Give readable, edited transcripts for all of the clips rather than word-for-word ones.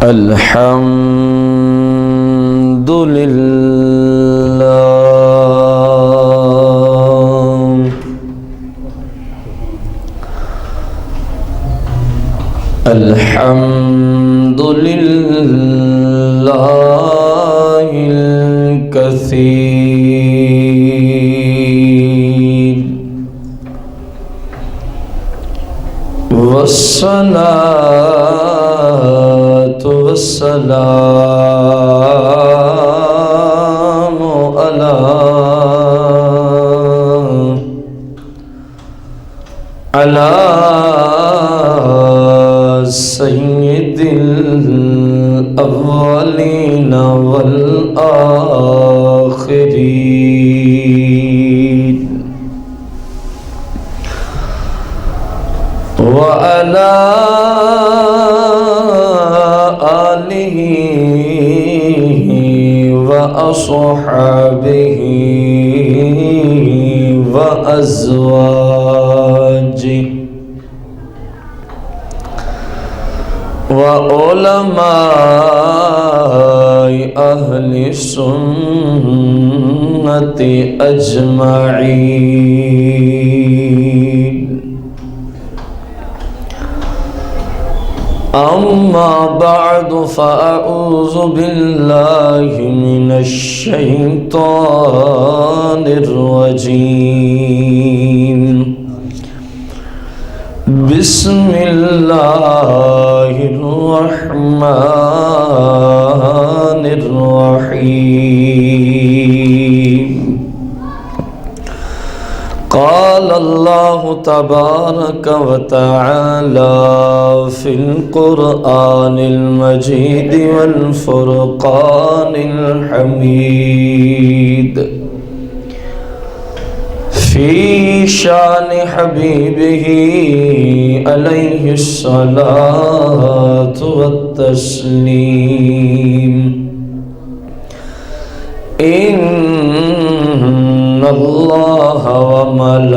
الحمد لله الحمد لله الكثير والصلاة والسلام على سيد الأولين والآخرين وعلى آله وأصحابه وأزواجه وعلماء أهل السنة أجمعين. أما بعد فأعوذ بالله من الشيطان الرجيم. بسم الله الرحمن الرحيم. قال الله تبارك وتعالى في القرآن المجيد والفرقان الحميد في شان حبيبه عليه الصلاة والتسليم. إن الله وملائكته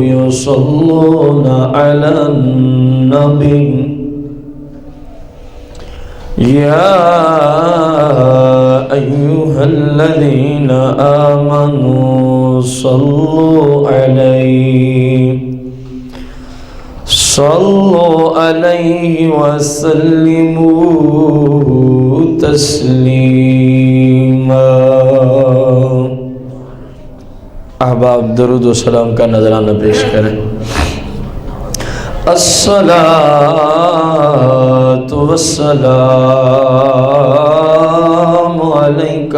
يصلون على النبي يا أيها الذين آمنوا صلوا عليه وسلموا تسلیما. احباب درود و سلام کا نذرانہ پیش کریں. الصلاة والسلام علیک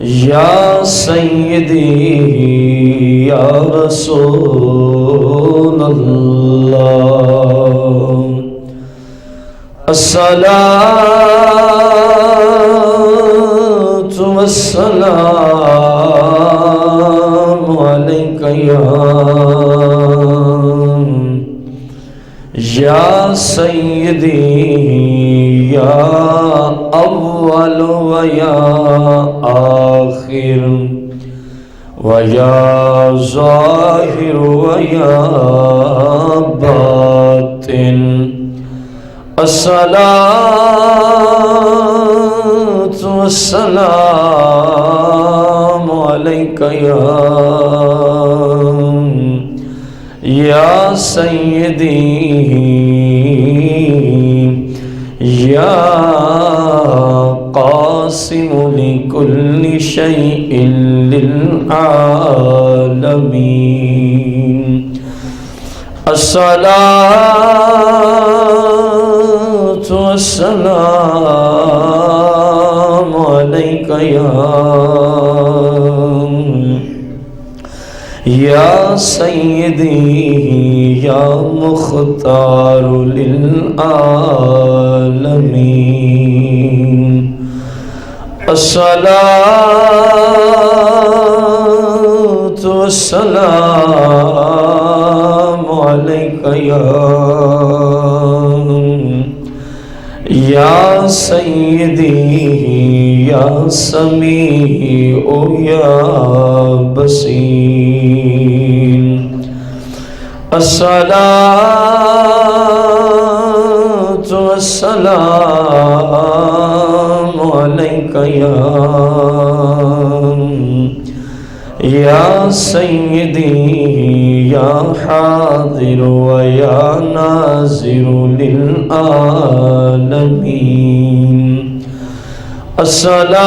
یا سیدی یا رسول اللہ. الصلاة والسلام علیک یا سیدی یا اول و یا آخر و یا ظاہر و یا باطن. الصلاة والسلام علیک یا سیدی یا قاسم لکل شیء للعالمین. الصلاة والسلام علیک یا سیدی یا مختار للعالمین. الصلاة والسلام علیک یا سیدی یا سمیع یا بصیر. الصلاة والسلام عليك يا سيدي يا حاضر ويا ناظر للعالمين الصلاة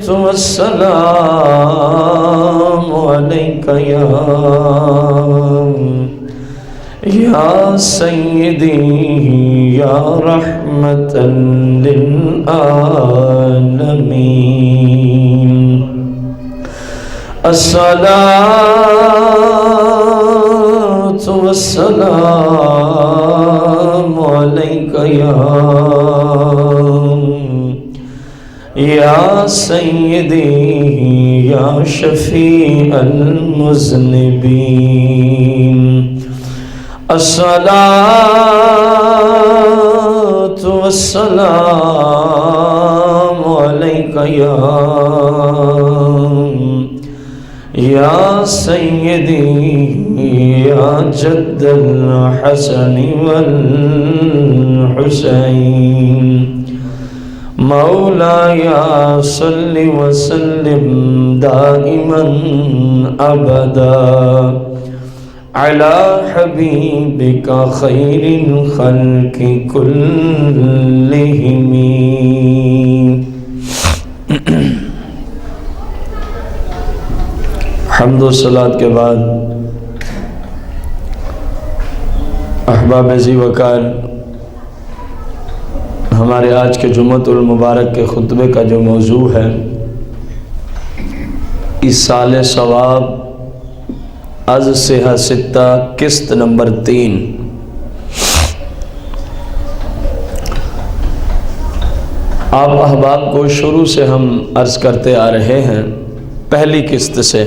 والسلام عليك يا سيدي يا رحمة للعالمين الصلاة والسلام عليك يا سيدي يا شفيع المذنبين الصلاة والسلام عليك يا سيدي يا جد الحسن والحسين مولاي صل وسلم دائما أبدا على حبيبك خير الخلق كلهم. حمد و صلات کے بعد احباب ذی وقار، ہمارے آج کے جمعۃ المبارک کے خطبے کا جو موضوع ہے ایصال ثواب از صحہ ستہ قسط نمبر 3۔ آپ احباب کو شروع سے ہم عرض کرتے آ رہے ہیں پہلی قسط سے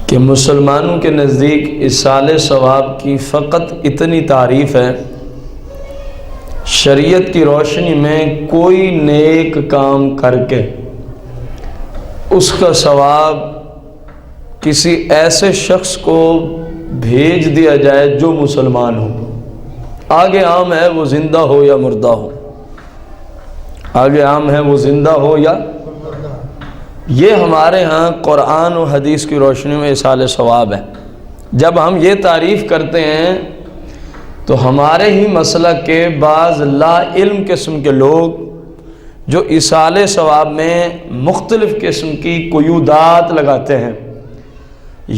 کہ مسلمانوں کے نزدیک ایصال ثواب کی فقط اتنی تعریف ہے، شریعت کی روشنی میں کوئی نیک کام کر کے اس کا ثواب کسی ایسے شخص کو بھیج دیا جائے جو مسلمان ہو۔ آگے عام ہے وہ زندہ ہو یا مردہ ہو، آگے عام ہے وہ زندہ ہو یا یہ ہمارے ہاں قرآن و حدیث کی روشنی میں ایصال ثواب ہے۔ جب ہم یہ تعریف کرتے ہیں تو ہمارے ہی مسلک کے بعض لا علم قسم کے لوگ جو ایصال ثواب میں مختلف قسم کی قیودات لگاتے ہیں،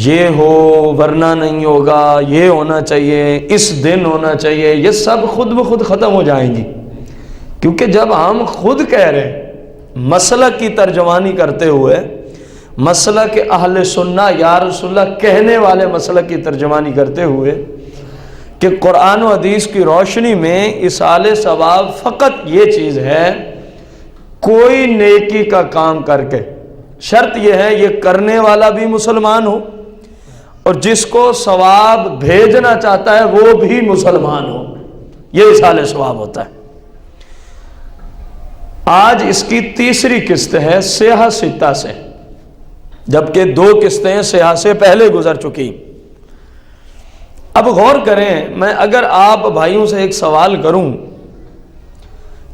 یہ ہو ورنہ نہیں ہوگا، یہ ہونا چاہیے، اس دن ہونا چاہیے، یہ سب خود بخود ختم ہو جائیں گی، کیونکہ جب ہم خود کہہ رہے ہیں مسلک کی ترجمانی کرتے ہوئے، مسلک اہل سنہ یا رسول اللہ کہنے والے مسلک کی ترجمانی کرتے ہوئے کہ قرآن و حدیث کی روشنی میں ایصال ثواب فقط یہ چیز ہے کوئی نیکی کا کام کر کے، شرط یہ ہے یہ کرنے والا بھی مسلمان ہو اور جس کو ثواب بھیجنا چاہتا ہے وہ بھی مسلمان ہو، یہ ایصال ثواب ہوتا ہے۔ آج اس کی تیسری قسط ہے صحہ ستہ سے، جبکہ 2 قسطیں صحہ سے پہلے گزر چکی۔ اب غور کریں، میں اگر آپ بھائیوں سے ایک سوال کروں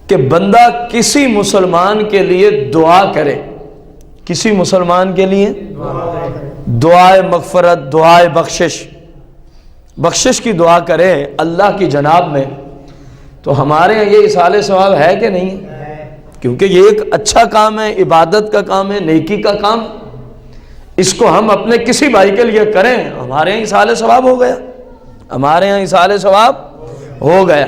کہ بندہ کسی مسلمان کے لیے دعا کرے، کسی مسلمان کے لیے دعائے مغفرت، دعائے بخشش کی دعا کرے اللہ کی جناب میں، تو ہمارے یہاں یہ ایصال ثواب ہے کہ نہیں؟ کیونکہ یہ ایک اچھا کام ہے، عبادت کا کام ہے، نیکی کا کام، اس کو ہم اپنے کسی بھائی کے لیے کریں، ہمارے یہاں ایصال ثواب ہو گیا، ہمارے یہاں ایصال ثواب ہو گیا۔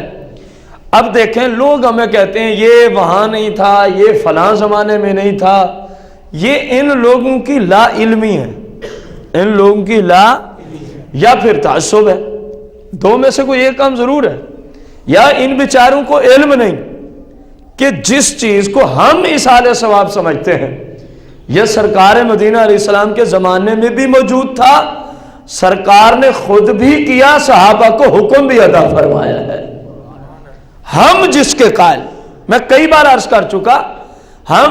اب دیکھیں لوگ ہمیں کہتے ہیں یہ وہاں نہیں تھا، یہ فلاں زمانے میں نہیں تھا، یہ ان لوگوں کی لا علمی ہے، ان لوگوں کی لا یا پھر تعصب ہے، 2 میں سے کوئی ایک کام ضرور ہے، یا ان بیچاروں کو علم نہیں کہ جس چیز کو ہم ایصال ثواب سمجھتے ہیں یہ سرکار مدینہ علیہ السلام کے زمانے میں بھی موجود تھا، سرکار نے خود بھی کیا، صحابہ کو حکم بھی ادا فرمایا ہے۔ ہم جس کے قائل، میں کئی بار عرض کر چکا، ہم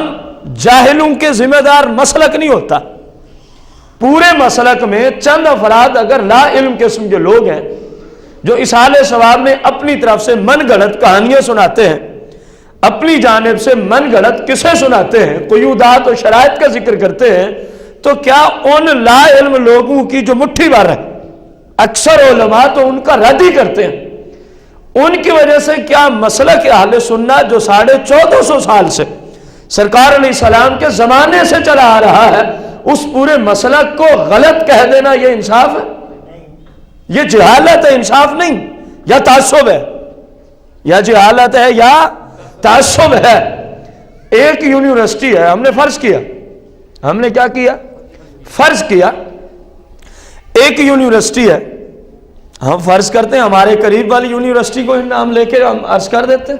جاہلوں کے ذمہ دار مسلک نہیں ہوتا، پورے مسلک میں چند افراد اگر لا علم قسم کے لوگ ہیں جو اصحال ثواب میں اپنی طرف سے من گھڑت کہانیاں سناتے ہیں، اپنی جانب سے من گھڑت قصے سناتے ہیں، قیودات اور شرائط کا ذکر کرتے ہیں، تو کیا ان لا علم لوگوں کی جو مٹھی بھر ہے، اکثر علماء تو ان کا رد ہی کرتے ہیں، ان کی وجہ سے کیا مسلک اہل سنت جو 1450 سال سے سرکار علیہ السلام کے زمانے سے چلا آ رہا ہے، اس پورے مسلک کو غلط کہہ دینا یہ انصاف ہے؟ یہ جہالت ہے، انصاف نہیں، یا تعصب ہے، یا جہالت ہے یا تعصب ہے۔ ایک یونیورسٹی ہے، ہم نے فرض کیا، ہم نے کیا کیا؟ فرض کیا ایک یونیورسٹی ہے، ہم فرض کرتے ہیں ہمارے قریب والی یونیورسٹی کو نام لے کے ہم عرض کر دیتے ہیں،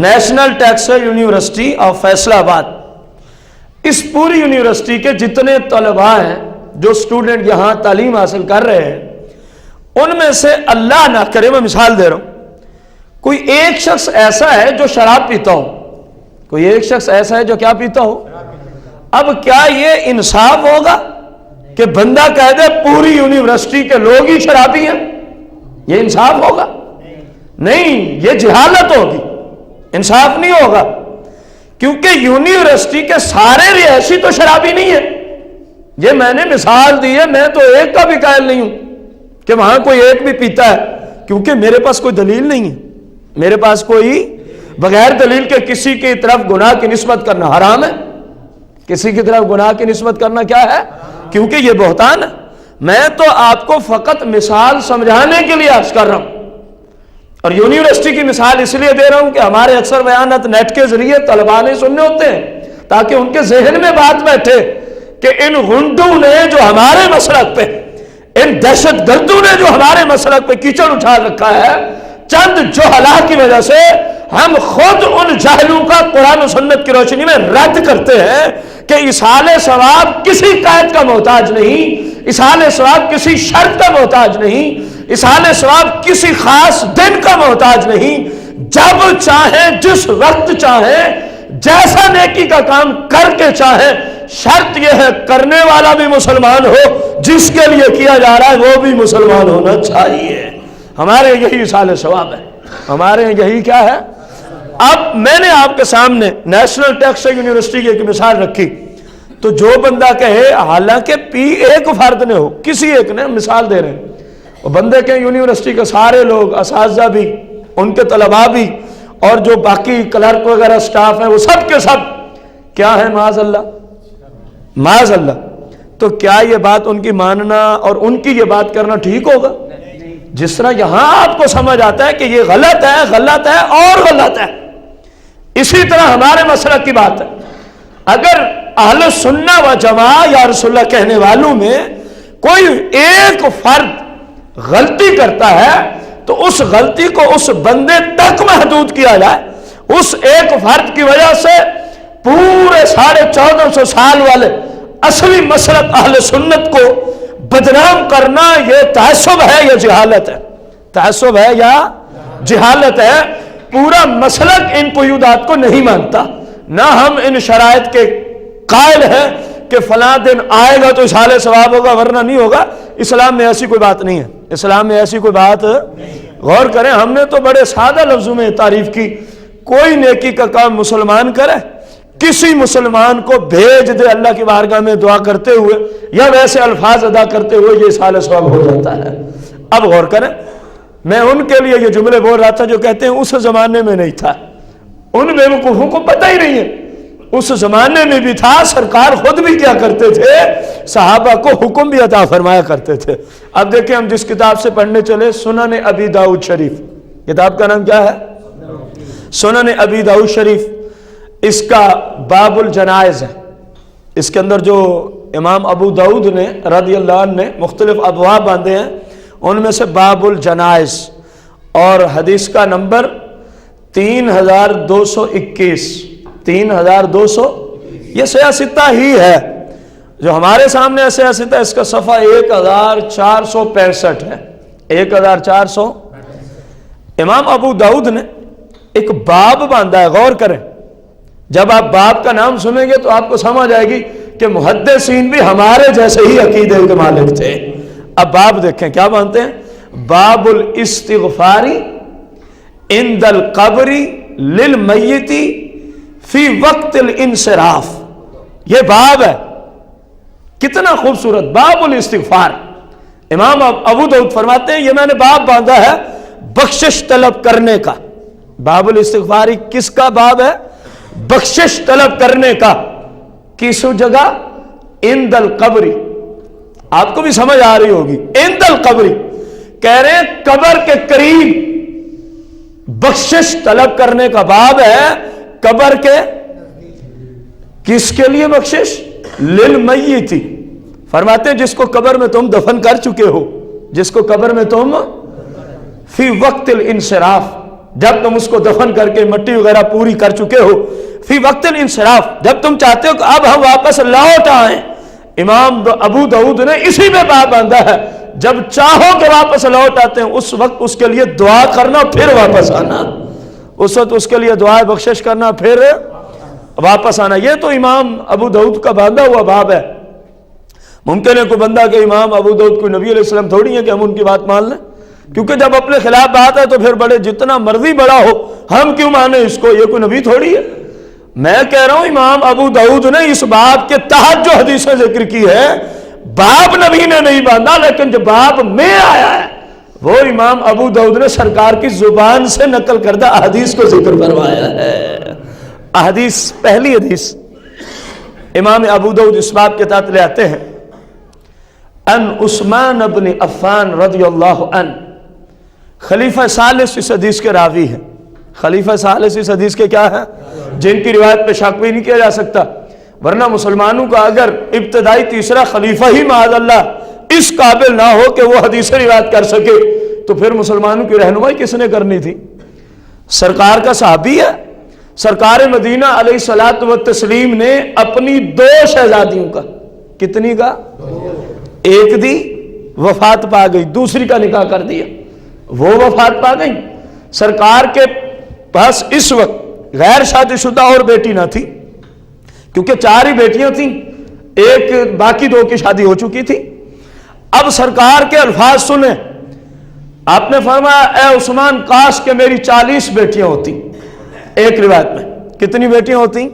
نیشنل ٹیکسٹائل یونیورسٹی آف فیصلہ آباد۔ اس پوری یونیورسٹی کے جتنے طلباء ہیں جو سٹوڈنٹ یہاں تعلیم حاصل کر رہے ہیں، ان میں سے اللہ نہ کرے، میں مثال دے رہا ہوں، کوئی ایک شخص ایسا ہے جو شراب پیتا ہو، کوئی ایک شخص ایسا ہے جو کیا پیتا ہو۔ اب کیا یہ انصاف ہوگا کہ بندہ کہہ دے پوری یونیورسٹی کے لوگ ہی شرابی ہیں؟ یہ انصاف ہوگا؟ نہیں، یہ جہالت ہوگی، انصاف نہیں ہوگا، کیونکہ یونیورسٹی کے سارے رہائشی تو شرابی نہیں ہیں۔ یہ میں نے مثال دی ہے، میں تو ایک کا بھی قائل نہیں ہوں کہ وہاں کوئی ایک بھی پیتا ہے، کیونکہ میرے پاس کوئی دلیل نہیں ہے، میرے پاس کوئی بغیر دلیل کے کسی کی طرف گناہ کی نسبت کرنا حرام ہے، کسی کی طرف گناہ کی نسبت کرنا کیا ہے؟ کیونکہ یہ بہتان ہے۔ میں تو آپ کو فقط مثال سمجھانے کے لیے عرض کر رہا ہوں، اور یونیورسٹی کی مثال اس لیے دے رہا ہوں کہ ہمارے اکثر بیانات نیٹ کے ذریعے طلباء نے سننے ہوتے ہیں، تاکہ ان کے ذہن میں بات بیٹھے کہ ان غنڈوں نے جو ہمارے مسلک پہ، ان دہشت گردوں نے جو ہمارے مسلک پہ کیچڑ اٹھا رکھا ہے، چند جہلا کی وجہ سے ہم خود ان جاہلوں کا قرآن و سنت کی روشنی میں رد کرتے ہیں کہ اصحال ثواب کسی قید کا محتاج نہیں، اصحال ثواب کسی شرط کا محتاج نہیں، اصحال ثواب کسی خاص دن کا محتاج نہیں، جب چاہیں، جس وقت چاہیں، جیسا نیکی کا کام کر کے چاہیں، شرط یہ ہے کرنے والا بھی مسلمان ہو، جس کے لیے کیا جا رہا ہے وہ بھی مسلمان ہونا چاہیے۔ ہمارے یہی اصحال ثواب ہے، ہمارے یہی کیا ہے۔ اب میں نے آپ کے سامنے نیشنل ٹیکسٹائل یونیورسٹی کی ایک مثال رکھی، تو جو بندہ کہے، حالانکہ ایک فرد نے ہو، کسی ایک نے، مثال دے رہے ہیں، وہ بندے کے یونیورسٹی کے سارے لوگ، اساتذہ بھی، ان کے طلباء بھی، اور جو باقی کلرک وغیرہ سٹاف ہیں، وہ سب کے سب کیا ہے؟ معاذ اللہ، معاذ اللہ۔ تو کیا یہ بات ان کی ماننا اور ان کی یہ بات کرنا ٹھیک ہوگا؟ جس طرح یہاں آپ کو سمجھ آتا ہے کہ یہ غلط ہے، غلط ہے اور غلط ہے، اسی طرح ہمارے مسلک کی بات ہے۔ اگر اہل سنت و جماعت یا رسول اللہ کہنے والوں میں کوئی ایک فرد غلطی کرتا ہے تو اس غلطی کو اس بندے تک محدود کیا جائے، اس ایک فرد کی وجہ سے پورے 1450 سال والے اصلی مسلک اہل سنت کو بدنام کرنا، یہ تعصب ہے یا جہالت ہے؟ تعصب ہے یا جہالت ہے؟ پورا مسلک ان قیودات کو نہیں مانتا، نہ ہم ان شرائط کے قائل ہیں کہ فلاں دن آئے گا تو اصحال ثواب ہوگا ورنہ نہیں ہوگا۔ اسلام میں ایسی کوئی بات نہیں ہے، اسلام میں ایسی کوئی بات، غور کریں، ہم نے تو بڑے سادہ لفظوں میں تعریف کی، کوئی نیکی کا کام مسلمان کرے، کسی مسلمان کو بھیج دے اللہ کی بارگاہ میں دعا کرتے ہوئے یا ویسے الفاظ ادا کرتے ہوئے، یہ اصحال ثواب ہو جاتا ہے۔ اب غور کریں، میں ان کے لیے یہ جملے بول رہا تھا جو کہتے ہیں اس زمانے میں نہیں تھا، ان بیوقوفوں کو پتہ ہی نہیں ہے، اس زمانے میں بھی تھا، سرکار خود بھی کیا کرتے تھے، صحابہ کو حکم بھی عطا فرمایا کرتے تھے۔ اب دیکھیں ہم جس کتاب سے پڑھنے چلے، سنن ابی داؤد شریف، کتاب کا نام کیا ہے؟ سنن ابی داؤد شریف، اس کا باب الجنائز ہے، اس کے اندر جو امام ابو داؤد نے رضی اللہ عنہ نے مختلف ابواب باندھے ہیں، ان میں سے باب الجنائز، اور حدیث کا نمبر 3221، 3200، یہ سیاستہ ہی ہے جو ہمارے سامنے سیاستہ، اس کا صفحہ 1465 ہے، 1400۔ امام ابو داؤد نے ایک باب باندھا ہے، غور کریں، جب آپ باب کا نام سنیں گے تو آپ کو سمجھ آئے گی کہ محدثین بھی ہمارے جیسے ہی عقیدے کے مالک تھے۔ اب باب دیکھیں کیا مانتے ہیں، باب الاستغفار عند القبر للمیت فی وقت الانصراف، یہ باب ہے، کتنا خوبصورت باب الاستغفار۔ امام ابو داؤد فرماتے ہیں یہ میں نے باب باندھا ہے بخشش طلب کرنے کا۔ باب الاستغفار کس کا باب ہے؟ بخشش طلب کرنے کا۔ کس جگہ؟ عند القبر، آپ کو بھی سمجھ آ رہی ہوگی، عند القبر کہہ رہے ہیں قبر کے قریب بخشش طلب کرنے کا باب ہے۔ قبر کے کس کے لیے بخشش؟ للمیت، فرماتے ہیں جس کو قبر میں تم دفن کر چکے ہو، جس کو قبر میں تم فی وقت الانصراف، جب تم اس کو دفن کر کے مٹی وغیرہ پوری کر چکے ہو، فی وقت الانصراف، جب تم چاہتے ہو کہ اب ہم واپس لوٹ آئیں۔ امام ابو داؤد نے اسی میں باب باندھا ہے، جب چاہو کہ واپس لوٹ آتے ہیں اس وقت اس کے لیے دعا کرنا پھر واپس آنا، اس وقت اس کے لیے دعا بخشش کرنا پھر واپس آنا۔ یہ تو امام ابو داؤد کا باندھا ہوا باب ہے۔ ممکن ہے کوئی بندہ کہ امام ابو داؤد کوئی نبی علیہ السلام تھوڑی ہے کہ ہم ان کی بات مان لیں، کیونکہ جب اپنے خلاف بات ہے تو پھر بڑے جتنا مرضی بڑا ہو ہم کیوں مانیں اس کو، یہ کوئی نبی تھوڑی ہے۔ میں کہہ رہا ہوں امام ابو داؤد نے اس باب کے تحت جو حدیثیں ذکر کی ہے، باب نبی نے نہیں باندھا، لیکن جو باب میں آیا ہے وہ امام ابو داؤد نے سرکار کی زبان سے نقل کردہ احادیث کو ذکر فرمایا ہے۔ احادیث، پہلی حدیث امام ابو داؤد اس باب کے تحت لے آتے ہیں، ان عثمان بن عفان رضی اللہ عنہ، خلیفہ ثالث اس حدیث کے راوی ہیں۔ خلیفہ ثالث اس حدیث کے کیا ہے؟ جن کی روایت پہ شک بھی نہیں کیا جا سکتا، ورنہ مسلمانوں کا اگر ابتدائی تیسرا خلیفہ ہی معاذ اللہ اس قابل نہ ہو کہ وہ حدیث روایت کر سکے تو پھر مسلمانوں کی رہنمائی کس نے کرنی تھی؟ سرکار کا صحابی ہے۔ سرکار مدینہ علیہ الصلوۃ والتسلیم نے اپنی 2 شہزادیوں کا، کتنی کا؟ ایک دی وفات پا گئی، دوسری کا نکاح کر دیا، وہ وفات پا گئی۔ سرکار کے پاس اس وقت غیر شادی شدہ اور بیٹی نہ تھی، کیونکہ 4 ہی بیٹیاں تھیں، ایک باقی 2 کی شادی ہو چکی تھی۔ اب سرکار کے الفاظ سنیں، آپ نے فرمایا اے عثمان کاش کہ میری 40 بیٹیاں ہوتی۔ ایک روایت میں کتنی بیٹیاں ہوتی؟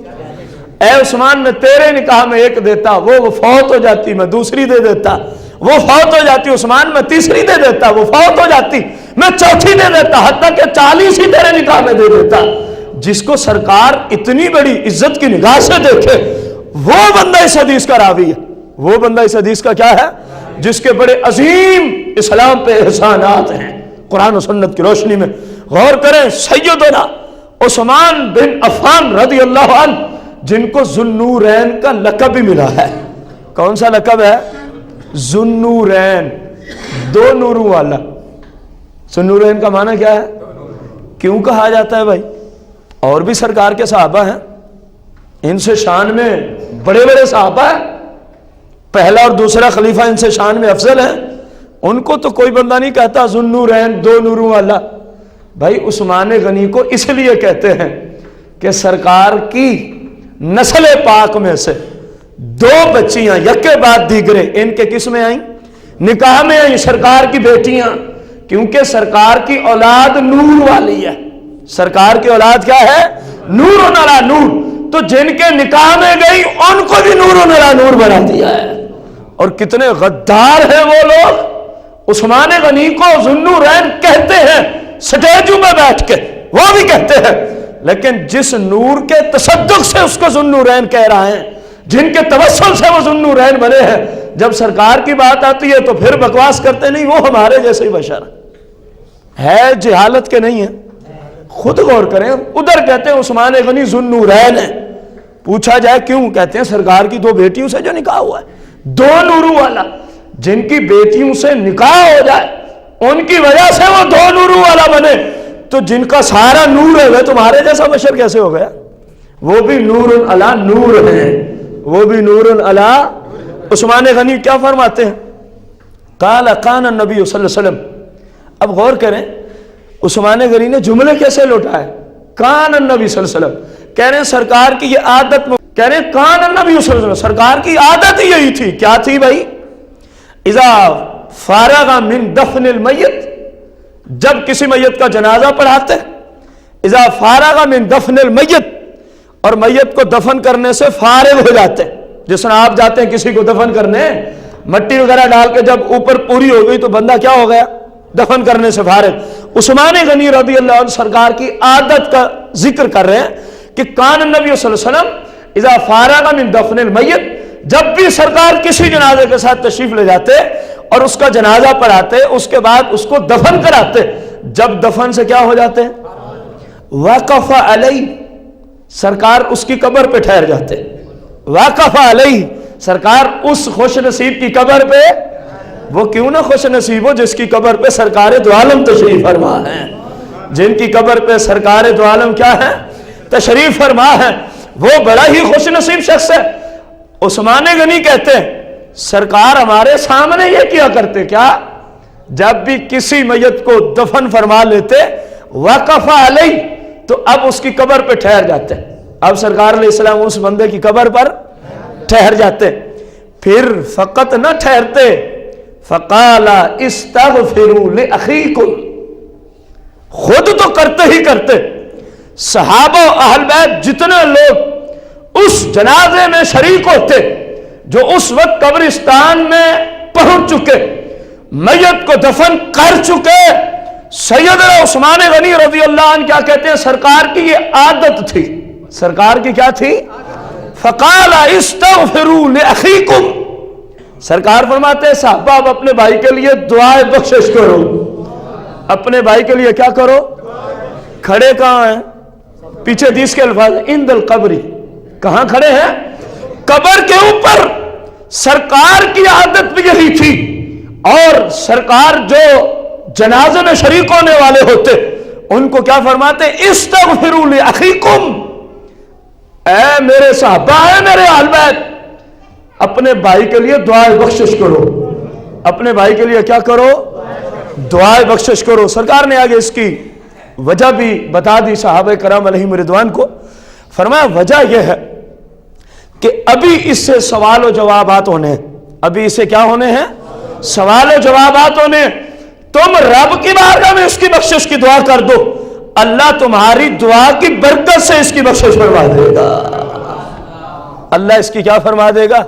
اے عثمان میں تیرے نکاح میں ایک دیتا، وہ فوت ہو جاتی، میں دوسری دے دیتا، وہ فوت ہو جاتی، عثمان میں تیسری دے دیتا، وہ فوت ہو جاتی، میں چوتھی دے دیتا، حتیٰ کہ 40 ہی تیرے نکاح میں دے دیتا۔ جس کو سرکار اتنی بڑی عزت کی نگاہ سے دیکھے وہ بندہ اس حدیث کا راوی ہے، وہ بندہ اس حدیث کا کیا ہے؟ جس کے بڑے عظیم اسلام پہ احسانات ہیں قرآن و سنت کی روشنی میں۔ غور کریں، سیدنا عثمان بن عفان رضی اللہ عنہ، جن کو ذوالنورین کا لقب بھی ملا ہے۔ کون سا لقب ہے؟ ذوالنورین، 2 نوروں والا۔ ذوالنورین کا معنی کیا ہے؟ کیوں کہا جاتا ہے بھائی؟ اور بھی سرکار کے صحابہ ہیں، ان سے شان میں بڑے بڑے صحابہ ہیں، پہلا اور دوسرا خلیفہ ان سے شان میں افضل ہیں، ان کو تو کوئی بندہ نہیں کہتا ذوالنورین، 2 نوروں والا۔ بھائی عثمان غنی کو اس لیے کہتے ہیں کہ سرکار کی نسل پاک میں سے 2 بچیاں یکے بعد دیگرے ان کے کس میں آئیں؟ نکاح میں آئیں، سرکار کی بیٹیاں، کیونکہ سرکار کی اولاد نور والی ہے۔ سرکار کی اولاد کیا ہے؟ نور علی نور، تو جن کے نکاح میں گئی ان کو بھی نور علی نور بنا دیا ہے۔ اور کتنے غدار ہیں وہ لوگ، عثمان غنی کو ذوالنورین کہتے ہیں سٹیجو میں بیٹھ کے، وہ بھی کہتے ہیں، لیکن جس نور کے تصدق سے اس کو ذوالنورین کہہ رہے ہیں، جن کے توسل سے وہ ذوالنورین بنے ہیں، جب سرکار کی بات آتی ہے تو پھر بکواس کرتے نہیں، وہ ہمارے جیسے ہی بشر ہے، جہالت کے نہیں ہیں۔ خود غور کریں، ادھر کہتے ہیں عثمان غنی ذوالنورین ہے، پوچھا جائے کیوں؟ کہتے ہیں سرکار کی 2 بیٹیوں سے جو نکاح ہوا ہے، 2 نوروں والا، جن کی بیٹیوں سے نکاح ہو جائے ان کی وجہ سے وہ 2 نوروں والا بنے، تو جن کا سارا نور ہے وہ تمہارے جیسا بشر کیسے ہو گیا؟ وہ بھی نور علی نور ہے، وہ بھی نور علی۔ عثمان غنی کیا فرماتے ہیں؟ قال کان النبی صلی اللہ علیہ وسلم۔ اب غور کریں عثمان غنی نے جملے کیسے لوٹائے؟ کان النبی صلی اللہ علیہ وسلم، کہہ رہے ہیں سرکار کی یہ عادت کہہ رہے ہیں کان النبی صلی اللہ علیہ وسلم، سرکار کی عادت ہی یہی تھی. کیا تھی بھائی؟ اذا فارغ من دفن المیت، جب کسی میت کا جنازہ پڑھاتے، اذا فارغ من دفن المیت، اور میت کو دفن کرنے سے فارغ ہو جاتے. جس طرح آپ جاتے ہیں کسی کو دفن کرنے، مٹی وغیرہ ڈال کے جب اوپر پوری ہو گئی تو بندہ کیا ہو گیا؟ دفن کرنے سے فارغ. عثمان غنی رضی اللہ عنہ سرکار کی عادت کا ذکر کر رہے ہیں کہ کان النبی صلی اللہ علیہ وسلم اذا فارغ من دفن المیت، جب بھی سرکار کسی جنازے کے ساتھ تشریف لے جاتے اور اس کا جنازہ پڑھاتے، اس کے بعد اس کو دفن کراتے، جب دفن سے کیا ہو جاتے؟ وقف علیہ، سرکار اس کی قبر پہ ٹھہر جاتے. وقف علیہ، سرکار اس خوش نصیب کی قبر پہ، وہ کیوں نہ خوش نصیب ہو جس کی قبر پہ سرکار دو عالم تشریف فرما ہے، جن کی قبر پہ سرکار دو عالم کیا ہے؟ تشریف فرما ہے، وہ بڑا ہی خوش نصیب شخص ہے. عثمان غنی کہتے ہیں سرکار ہمارے سامنے یہ کیا کرتے، کیا؟ جب بھی کسی میت کو دفن فرما لیتے، وقف علیہ، تو اب اس کی قبر پہ ٹھہر جاتے. اب سرکار علیہ السلام اس بندے کی قبر پر ٹھہر جاتے. پھر فقط نہ ٹھہرتے، فقال استغفروا لاخیکم، خود تو کرتے ہی کرتے، صحابہ و اہل بیت جتنے لوگ اس جنازے میں شریک ہوتے جو اس وقت قبرستان میں پہنچ چکے، میت کو دفن کر چکے، سیدنا عثمان غنی رضی اللہ عنہ کیا کہتے ہیں؟ سرکار کی یہ عادت تھی. سرکار کی کیا تھی؟ فقال استغفروا لاخیکم، سرکار فرماتے ہیں صحابہ اب اپنے بھائی کے لیے دعائے بخشش کرو. اپنے بھائی کے لیے کیا کرو؟ کھڑے کہاں ہیں؟ پیچھے حدیث کے الفاظ عند القبر، کہاں کھڑے ہیں؟ قبر کے اوپر. سرکار کی عادت بھی یہی تھی. اور سرکار جو جنازے میں شریک ہونے والے ہوتے ان کو کیا فرماتے؟ استغفروا لاخیکم، اے میرے صحابہ، اے میرے اہل بیت، اپنے بھائی کے لیے دعائے بخشش کرو. اپنے بھائی کے لیے کیا کرو؟ دعائے بخشش کرو. سرکار نے آگے اس کی وجہ بھی بتا دی صحابہ کرام علیہم رضوان کو. فرمایا وجہ یہ ہے کہ ابھی اس سے سوال و جوابات ہونے ہیں. ابھی اسے کیا ہونے ہیں؟ سوال و جوابات ہونے. تم رب کی بارگاہ میں اس کی بخشش کی دعا کر دو، اللہ تمہاری دعا کی برکت سے اس کی بخشش فرما دے گا. اللہ اس کی کیا فرما دے گا؟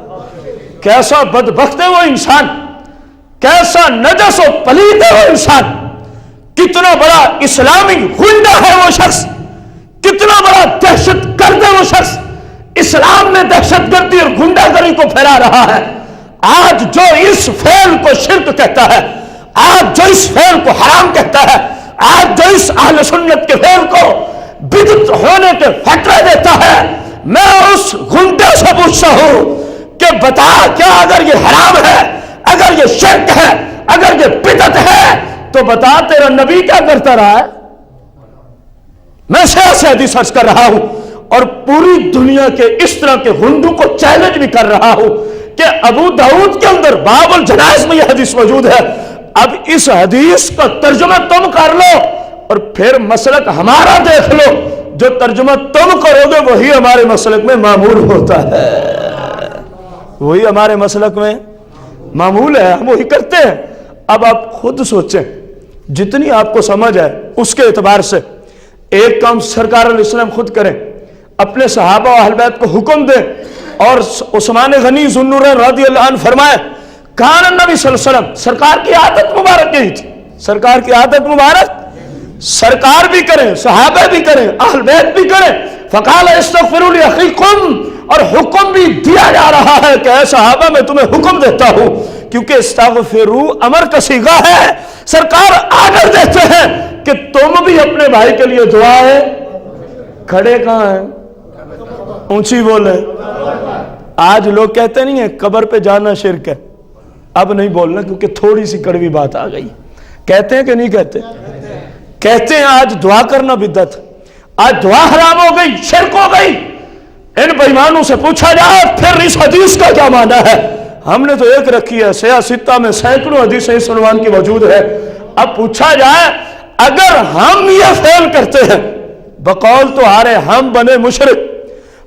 کیسا بدبخت ہے وہ انسان، کیسا نجس و پلید ہے وہ انسان، کتنا بڑا اسلامی غنڈہ ہے وہ شخص، کتنا بڑا دہشت گرد ہے وہ شخص، اسلام میں دہشت گردی اور غنڈہ گری کو پھیلا رہا ہے. آج جو اس فعل کو شرک کہتا ہے، آج جو اس فعل کو حرام کہتا ہے، آج جو اس اہل سنت کے فعل کو بدعت ہونے کے فتوے دیتا ہے، میں اس غنڈے سے پوچھتا ہوں کہ بتا کیا اگر یہ حرام ہے، اگر یہ شرک ہے، اگر یہ بدعت ہے تو بتا تیرا نبی کیا کرتا رہا ہے؟ میں سے حدیث سرچ کر رہا ہوں اور پوری دنیا کے اس طرح کے غنڈوں کو چیلنج بھی کر رہا ہوں کہ ابو داؤد کے اندر باب الجنائز میں یہ حدیث موجود ہے. اب اس حدیث کا ترجمہ تم کر لو اور پھر مسلک ہمارا دیکھ لو. جو ترجمہ تم کرو گے وہی ہمارے مسلک میں معمول ہوتا ہے، وہی ہمارے مسلک میں معمول ہے، ہم وہی کرتے ہیں. اب آپ خود سوچیں، جتنی آپ کو سمجھ ہے اس کے اعتبار سے ایک کام سرکار علیہ السلام خود کریں، اپنے صحابہ و اہل بیت کو حکم دیں. اور عثمان غنی ذوالنورین رضی اللہ عنہ فرمائے کان النبی صلی اللہ علیہ وسلم، سرکار کی عادت مبارک یہی تھی. سرکار کی عادت مبارک سرکار بھی کریں، صحابہ بھی کریں، اہل بیت بھی کریں. فقال استغفروا لاخیکم، اور حکم بھی دیا جا رہا ہے کہ اے صحابہ میں تمہیں حکم دیتا ہوں، کیونکہ استغفروا امر کا صیغہ ہے. سرکار آرڈر دیتے ہیں کہ تم بھی اپنے بھائی کے لیے دعائیں. کھڑے کہاں ہیں؟ اونچی بولے. آج لوگ کہتے نہیں ہیں قبر پہ جانا شرک ہے. اب نہیں بولنا کیونکہ تھوڑی سی کڑوی بات آ گئی. کہتے ہیں کہ نہیں کہتے؟ کہتے ہیں آج دعا کرنا بدعت، آج دعا حرام ہو گئی، شرک ہو گئی. ان بےایمانوں سے پوچھا جائے پھر اس حدیث کا کیا معنی ہے؟ ہم نے تو ایک رکھی ہے، سیاہ ستہ میں سینکڑوں حدیثیں اس عنوان کی موجود ہے. اب پوچھا جائے اگر ہم یہ فعل کرتے ہیں، بقول تو ہارے ہم بنے مشرک،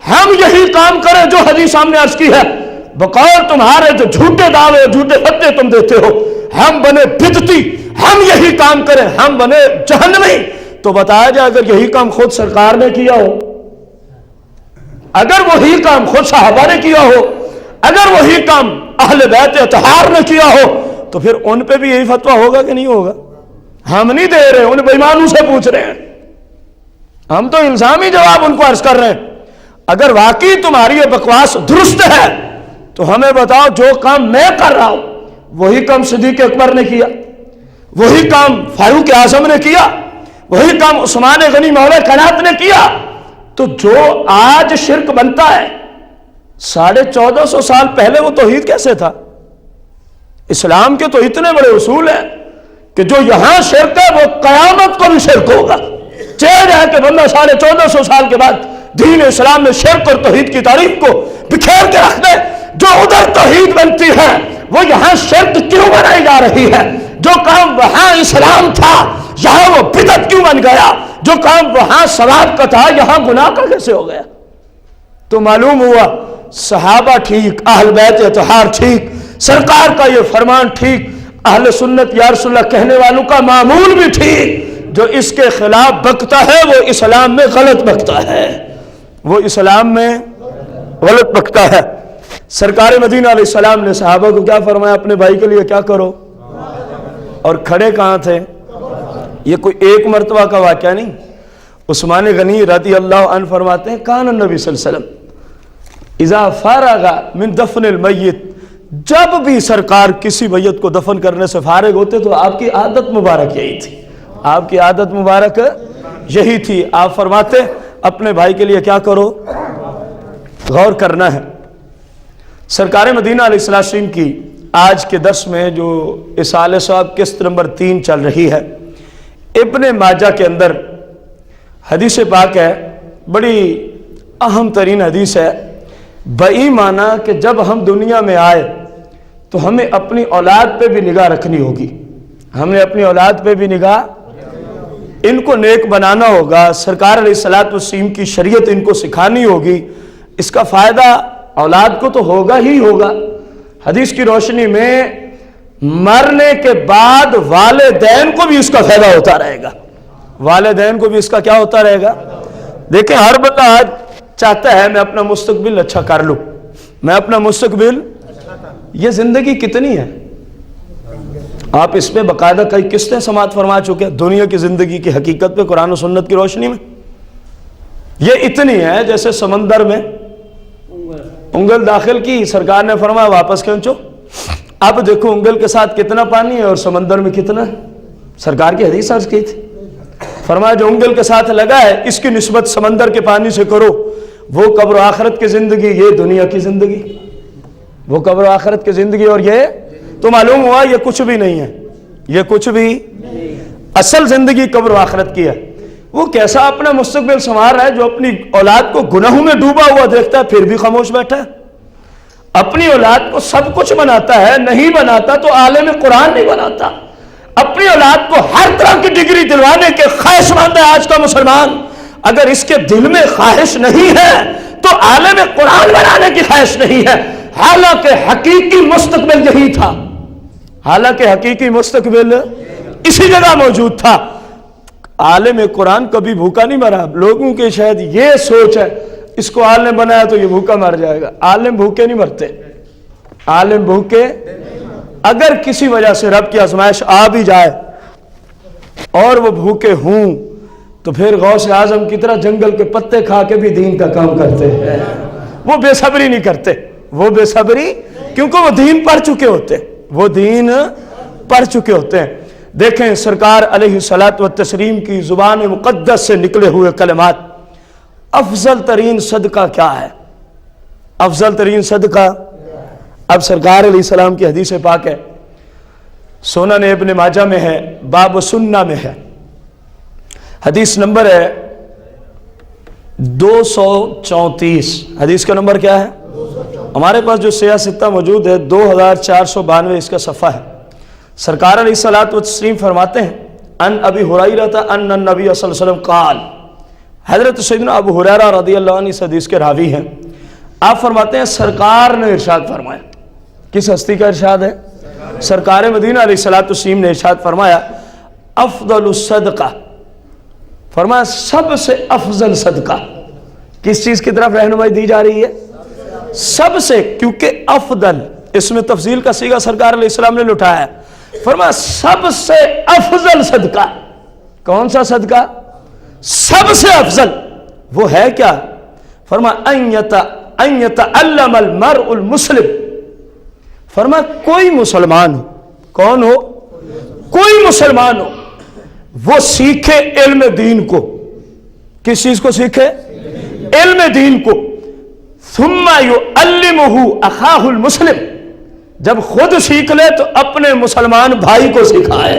ہم یہی کام کریں جو حدیث سامنے عرض کی ہے، بقول تمہارے جو جھوٹے دعوے جھوٹے فتوے تم دیتے ہو، ہم بنے بدعتی، ہم یہی کام کریں، ہم بنے جہنمی، تو بتایا جائے اگر یہی کام خود سرکار نے کیا ہو، اگر وہی کام خود صحابہ نے کیا ہو، اگر وہی کام اہل بیت اطہار نے کیا ہو، تو پھر ان پہ بھی یہی فتویٰ ہوگا کہ نہیں ہوگا؟ ہم نہیں دے رہے، ان بے ایمانوں سے پوچھ رہے ہیں، ہم تو الزامی جواب ان کو عرض کر رہے ہیں۔ اگر واقعی تمہاری یہ بکواس درست ہے تو ہمیں بتاؤ جو کام میں کر رہا ہوں وہی کام صدیق اکبر نے کیا، وہی کام فاروق اعظم نے کیا، وہی کام عثمان غنی مولا کائنات نے کیا، تو جو آج شرک بنتا ہے 1450 سال پہلے وہ توحید کیسے تھا؟ اسلام کے تو اتنے بڑے اصول ہیں کہ جو یہاں شرک ہے وہ قیامت کو بھی شرک ہوگا۔ چاہے ہے کہ بندہ 1450 سال کے بعد دین اسلام میں شرک اور توحید کی تعریف کو بکھیر کے رکھ دے، جو ادھر توحید بنتی ہے وہ یہاں شرک کیوں بنائی جا رہی ہے؟ جو کام وہاں اسلام تھا یہاں وہ بدعت کیوں بن گیا؟ جو کام وہاں ثواب کا تھا یہاں گناہ کا کیسے ہو گیا؟ تو معلوم ہوا صحابہ ٹھیک، اہل بیت اطہار ٹھیک، سرکار کا یہ فرمان ٹھیک، اہل سنت یا رسول اللہ کہنے والوں کا معمول بھی ٹھیک، جو اس کے خلاف بکتا ہے وہ اسلام میں غلط بکتا ہے، وہ اسلام میں غلط بکتا ہے۔ سرکار مدینہ علیہ السلام نے صحابہ کو کیا فرمایا؟ اپنے بھائی کے لیے کیا کرو، اور کھڑے کہاں تھے؟ یہ کوئی ایک مرتبہ کا واقعہ نہیں۔ عثمان غنی رضی اللہ عنہ فرماتے ہیں کان النبی صلی اللہ علیہ وسلم اذا فارغ من دفن المیت، جب بھی سرکار کسی میت کو دفن کرنے سے فارغ ہوتے تو آپ کی عادت مبارک یہی تھی، آپ کی عادت مبارک یہی تھی، آپ فرماتے اپنے بھائی کے لیے کیا کرو، غور کرنا ہے۔ سرکار مدینہ علیہ السلام کی آج کے درس میں جو اصالہ صاحب قسط نمبر 3 چل رہی ہے، ابن ماجہ کے اندر حدیث پاک ہے، بڑی اہم ترین حدیث ہے، بئی معنی کہ جب ہم دنیا میں آئے تو ہمیں اپنی اولاد پہ بھی نگاہ رکھنی ہوگی، ہم نے اپنی اولاد پہ بھی نگاہ، ان کو نیک بنانا ہوگا، سرکار علیہ السلام کی شریعت ان کو سکھانی ہوگی، اس کا فائدہ اولاد کو تو ہوگا ہی ہوگا۔ حدیث کی روشنی میں مرنے کے بعد والدین کو بھی اس کا فائدہ ہوتا رہے گا، والدین کو بھی اس کا کیا ہوتا رہے گا۔ دیکھیں ہر بندہ آج چاہتا ہے میں اپنا مستقبل اچھا کر لوں، میں اپنا مستقبل، یہ زندگی کتنی ہے؟ آپ اس پہ باقاعدہ کئی قسطیں سماعت فرما چکے ہیں، دنیا کی زندگی کی حقیقت پہ قرآن و سنت کی روشنی میں یہ اتنی ہے جیسے سمندر میں انگل داخل کی، سرکار نے فرمایا واپس کھینچو، اب دیکھو انگل کے ساتھ کتنا پانی ہے اور سمندر میں کتنا ہے، سرکار کی حدیث عرض کی تھی، فرمایا جو انگل کے ساتھ لگا ہے اس کی نسبت سمندر کے پانی سے کرو، وہ قبر و آخرت کی زندگی، یہ دنیا کی زندگی، وہ قبر و آخرت کی زندگی، اور یہ تو معلوم ہوا یہ کچھ بھی نہیں ہے، یہ کچھ بھی، اصل زندگی قبر و آخرت کی ہے۔ وہ کیسا اپنا مستقبل سنوار رہا ہے جو اپنی اولاد کو گناہوں میں ڈوبا ہوا دیکھتا ہے پھر بھی خاموش بیٹھا ہے، اپنی اولاد کو سب کچھ بناتا ہے، نہیں بناتا تو عالم قرآن نہیں بناتا، اپنی اولاد کو ہر طرح کی ڈگری دلوانے کے خواہش مند ہے آج کا مسلمان، اگر اس کے دل میں خواہش نہیں ہے تو عالم قرآن بنانے کی خواہش نہیں ہے، حالانکہ حقیقی مستقبل یہی تھا، حالانکہ حقیقی مستقبل اسی جگہ موجود تھا۔ عالم قرآن کبھی بھوکا نہیں مرا، لوگوں کے شاید یہ سوچ ہے اس کو عالم نے بنایا تو یہ بھوکا مر جائے گا، عالم بھوکے نہیں مرتے، عالم بھوکے، اگر کسی وجہ سے رب کی آزمائش آ بھی جائے اور وہ بھوکے ہوں تو پھر غوث اعظم کی طرح جنگل کے پتے کھا کے بھی دین کا کام کرتے ہیں، وہ بے صبری نہیں کرتے، وہ بے صبری، کیونکہ وہ دین پڑھ چکے ہوتے، وہ دین پڑھ چکے ہوتے ہیں۔ دیکھیں سرکار علیہ الصلاۃ والتسلیم کی زبان مقدس سے نکلے ہوئے کلمات، افضل ترین صدقہ کیا ہے؟ افضل ترین صدقہ، اب سرکار علیہ السلام کی حدیث پاک ہے، سنن ابن ماجہ میں ہے، باب سنہ میں ہے، حدیث نمبر ہے 234، حدیث کا نمبر کیا ہے؟ ہمارے پاس جو سیاہ ستہ موجود ہے 2492 اس کا صفحہ ہے۔ سرکار علیہ الصلوۃ والتسلیم فرماتے ہیں ان ابی ہریرہ ان النبی صلی اللہ علیہ وسلم قال، حضرت سیدنا ابو ہریرہ رضی اللہ عنہ اس حدیث کے راوی ہیں. آپ فرماتے ہیں سرکار نے ارشاد فرمایا. کس ہستی کا ارشاد ہے؟ سرکار مدینہ علیہ الصلوۃ والسلام نے ارشاد فرمایا افضل الصدقہ، فرمایا سب سے افضل صدقہ. کس چیز کی طرف رہنمائی دی جا رہی ہے؟ سب سے، کیونکہ افضل اس میں تفضیل کا صیغہ سرکار علیہ السلام نے لٹایا ہے. فرمایا سب سے افضل صدقہ. کون سا صدقہ؟ سب سے افضل. وہ ہے کیا؟ فرمایا ان یتعلم المرء المسلم. فرمایا کوئی مسلمان ہو، کون ہو؟ کوئی مسلمان ہو، وہ سیکھے علم دین کو. کس چیز کو سیکھے؟ علم دین کو. ثم یعلمہ اخاہ المسلم، جب خود سیکھ لے تو اپنے مسلمان بھائی کو سکھائے،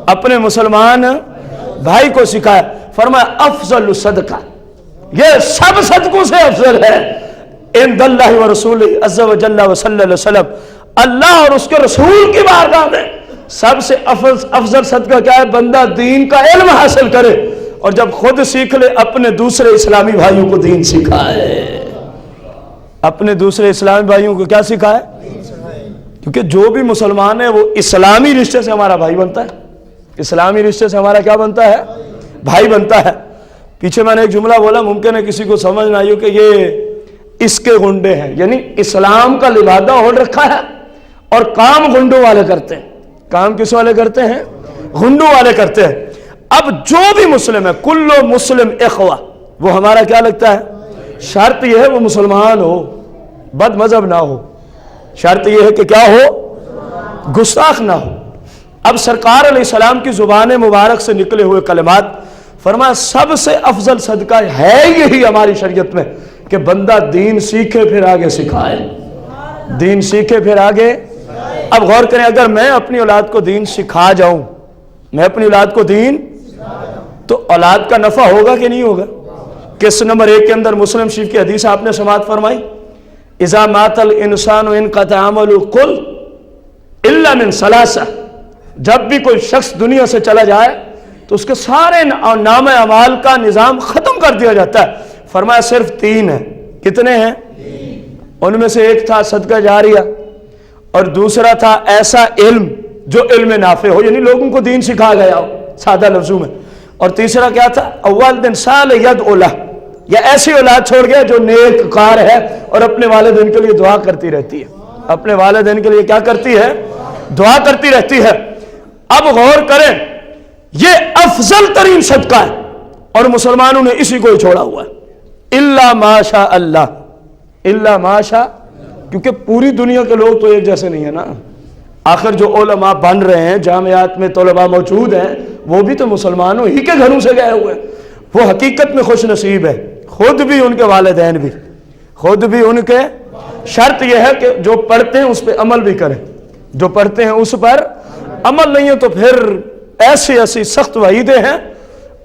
اپنے مسلمان بھائی کو سکھائے. فرمایا افضل صدقہ، یہ سب صدقوں سے افضل ہے. عند اللہ ورسولہ عز وجل وصلی اللہ علیہ وسلم، اللہ اور اس کے رسول کی بارگاہ میں سب سے افضل صدقہ کیا ہے؟ بندہ دین کا علم حاصل کرے اور جب خود سیکھ لے اپنے دوسرے اسلامی بھائیوں کو دین سکھائے. اپنے دوسرے اسلامی بھائیوں کو کیا سکھائے؟ کیونکہ جو بھی مسلمان ہے وہ اسلامی رشتے سے ہمارا بھائی بنتا ہے. اسلامی رشتے سے ہمارا کیا بنتا ہے؟ بھائی بنتا ہے. پیچھے میں نے ایک جملہ بولا، ممکن ہے کسی کو سمجھ نہ آئی ہو کہ یہ اس کے گنڈے ہیں، یعنی اسلام کا لبادہ اوڑھ رکھا ہے اور کام گنڈوں والے کرتے ہیں. کام کس والے کرتے ہیں؟ گنڈوں والے کرتے ہیں. اب جو بھی مسلم ہے، کل مسلم اخوہ، وہ ہمارا کیا لگتا ہے؟ شرط یہ ہے وہ مسلمان ہو، بد مذہب نہ ہو. شرط یہ ہے کہ کیا ہو؟ گستاخ نہ ہو. اب سرکار علیہ السلام کی زبان مبارک سے نکلے ہوئے کلمات، فرمایا سب سے افضل صدقہ ہے یہی ہماری شریعت میں کہ بندہ دین سیکھے پھر آگے سکھائے. دین سیکھے پھر آگے. اب غور کریں، اگر میں اپنی اولاد کو دین سکھا جاؤں، میں اپنی اولاد کو دین، تو اولاد کا نفع ہوگا کہ نہیں ہوگا؟ کس نمبر 1 کے اندر مسلم شریف کی حدیث آپ نے سماعت فرمائی، اذا مات الانسان انقطع عمله قل الا من ثلاثہ. جب بھی کوئی شخص دنیا سے چلا جائے تو اس کے سارے نام اعمال کا نظام ختم کر دیا جاتا ہے. فرمایا صرف 3 ہیں. کتنے ہیں؟ ان میں سے ایک تھا صدقہ جاریہ، اور دوسرا تھا ایسا علم جو علم نافع ہو، یعنی لوگوں کو دین سکھا گیا ہو سادہ لفظوں میں، اور تیسرا کیا تھا؟ والدین صالح یدعو لہ، یا ایسی اولاد چھوڑ گیا جو نیک کار ہے اور اپنے والدین کے لیے دعا کرتی رہتی ہے. اپنے والدین کے لیے کیا کرتی ہے؟ دعا کرتی رہتی ہے. اب غور کریں، یہ افضل ترین صدقہ ہے اور مسلمانوں نے اسی کو ہی چھوڑا ہوا ہے. الا ماشاء اللہ، الا ماشاء، کیونکہ پوری دنیا کے لوگ تو ایک جیسے نہیں ہیں نا. آخر جو علماء بن رہے ہیں، جامعات میں طلباء موجود ہیں، وہ بھی تو مسلمانوں ہی کے گھروں سے گئے ہوئے ہیں. وہ حقیقت میں خوش نصیب ہے، خود بھی ان کے والدین بھی، خود بھی ان کے. شرط یہ ہے کہ جو پڑھتے ہیں اس پہ عمل بھی کریں، جو پڑھتے ہیں اس پر عمل نہیں ہے تو پھر ایسی ایسی سخت وعیدیں ہیں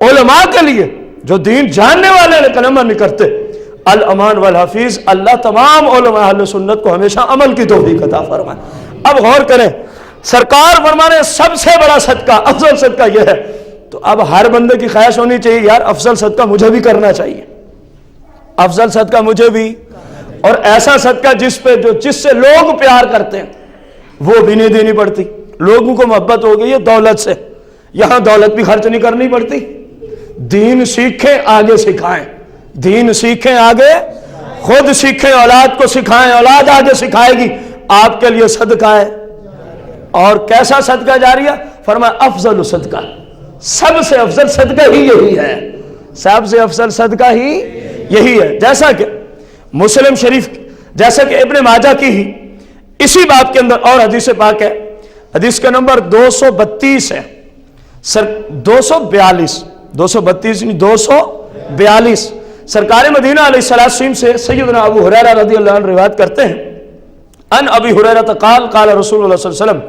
علماء کے لیے جو دین جاننے والے لیکن عمل نہیں کرتے. الامان والحفیظ، اللہ تمام علماء اہل سنت کو ہمیشہ عمل کی توفیق عطا فرمائے. اب غور کریں، سرکار فرما رہے ہیں سب سے بڑا صدقہ، افضل صدقہ یہ ہے. تو اب ہر بندے کی خواہش ہونی چاہیے یار افضل صدقہ مجھے بھی کرنا چاہیے، افضل صدقہ مجھے بھی، اور ایسا صدقہ جس سے لوگ پیار کرتے ہیں وہ بھی نہیں دینی پڑتی. لوگوں کو محبت ہو گئی ہے دولت سے، یہاں دولت بھی خرچ نہیں کرنی پڑتی. دین سیکھیں آگے سکھائیں، دین سیکھیں آگے خود سیکھیں، اولاد کو سکھائیں، اولاد آگے سکھائے گی. آپ کے لیے صدقہ ہے. اور کیسا صدقہ جاریہ؟ فرمایا افضل صدقہ، سب سے افضل صدقہ ہی یہی ہے، سب سے افضل صدقہ ہی یہی ہے. جیسا کہ مسلم شریف، جیسا کہ ابن ماجہ کی ہی اسی بات کے اندر اور حدیث پاک ہے، حدیث کا نمبر 232 ہے، 242 سرکار مدینہ علیہ السلام سے سیدنا ابو ہریرہ رضی اللہ عنہ روایت کرتے ہیں، ان ابی ہریرہ قال قال رسول اللہ صلی اللہ علیہ وسلم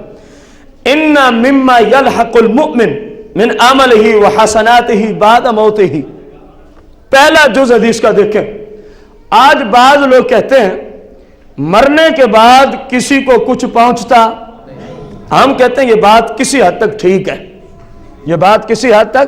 ان مما يلحق المؤمن من عمله وحسناته بعد موته. پہلا جز حدیث کا دیکھیں. آج بعض لوگ کہتے ہیں مرنے کے بعد کسی کو کچھ پہنچتا، ہم کہتے ہیں یہ بات کسی حد تک ٹھیک ہے، یہ بات کسی حد تک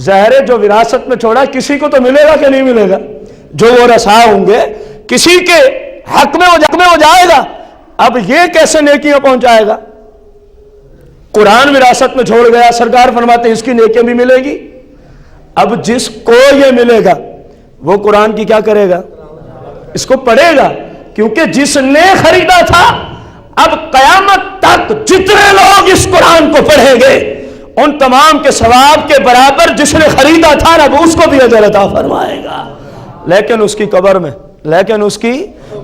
ظاہر ہے جو وراثت میں چھوڑا کسی کو تو ملے گا کہ نہیں ملے گا؟ جو وہ رسا ہوں گے کسی کے حق میں وہ جائے گا. اب یہ کیسے نیکیاں پہنچائے گا؟ قرآن وراثت میں چھوڑ گیا، سرکار فرماتے ہیں اس کی نیکیاں بھی ملے گی. اب جس کو یہ ملے گا وہ قرآن کی کیا کرے گا؟ اس کو پڑھے گا، کیونکہ جس نے خریدا تھا اب قیامت تک جتنے لوگ اس قرآن کو پڑھیں گے ان تمام کے ثواب کے برابر جس نے خریدا تھا نا وہ اس کو بھی اجر عطا فرمائے گا. لیکن اس کی قبر میں، لیکن اس کی،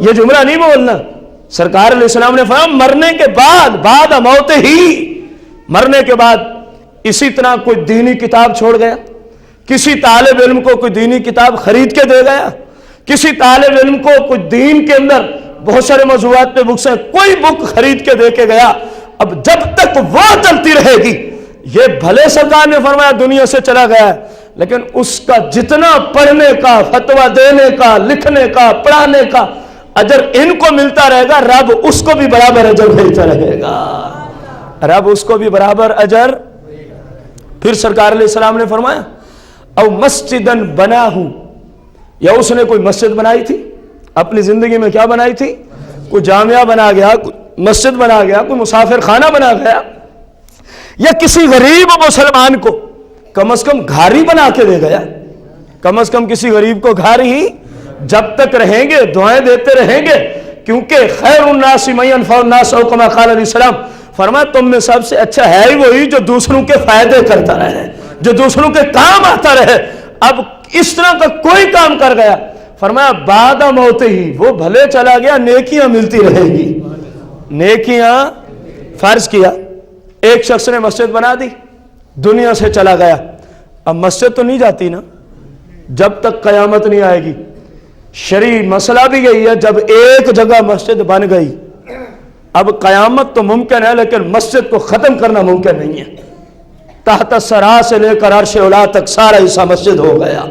یہ جملہ نہیں بولنا. سرکار علیہ السلام نے فرمایا مرنے کے بعد موت ہی، مرنے کے بعد اسی طرح کوئی دینی کتاب چھوڑ گیا، کسی طالب علم کو کوئی دینی کتاب خرید کے دے گیا، کسی طالب علم کو کوئی دین کے اندر بہت سارے موضوعات پہ بکس ہیں، کوئی بک خرید کے دے کے گیا. اب جب تک وہ چلتی رہے گی، یہ بھلے سرکار نے فرمایا دنیا سے چلا گیا ہے، لیکن اس کا جتنا پڑھنے کا، فتویٰ دینے کا، لکھنے کا، پڑھانے کا اجر ان کو ملتا رہے گا، رب اس کو بھی برابر اجر بھیجتا رہے گا، رب اس کو بھی برابر اجر. پھر سرکار علیہ السلام نے فرمایا او مسجدن بناہ، یا اس نے کوئی مسجد بنائی تھی اپنی زندگی میں، کیا بنائی تھی؟ کوئی جامعہ بنا گیا، کوئی مسجد بنا گیا، کوئی مسافر خانہ بنا گیا، یا کسی غریب مسلمان کو کم از کم گھاری بنا کے دے گیا. کم از کم کسی غریب کو گھاری ہی، جب تک رہیں گے دعائیں دیتے رہیں گے، کیونکہ خیر الناس من ينفع الناس او کما قال علیہ السلام، فرمایا تم میں سب سے اچھا ہے ہی وہی جو دوسروں کے فائدے کرتا رہے، جو دوسروں کے کام آتا رہے. اب اس طرح کا کوئی کام کر گیا، فرمایا بعد موت ہی، وہ بھلے چلا گیا نیکیاں ملتی رہے گی. نیکیاں، فرض کیا ایک شخص نے مسجد بنا دی، دنیا سے چلا گیا. اب مسجد تو نہیں جاتی نا جب تک قیامت نہیں آئے گی. شرعی مسئلہ بھی یہی ہے، جب ایک جگہ مسجد بن گئی، اب قیامت تو ممکن ہے لیکن مسجد کو ختم کرنا ممکن نہیں ہے. تحت الثری سے لے کر عرش اولا تک سارا حصہ مسجد ہو گیا.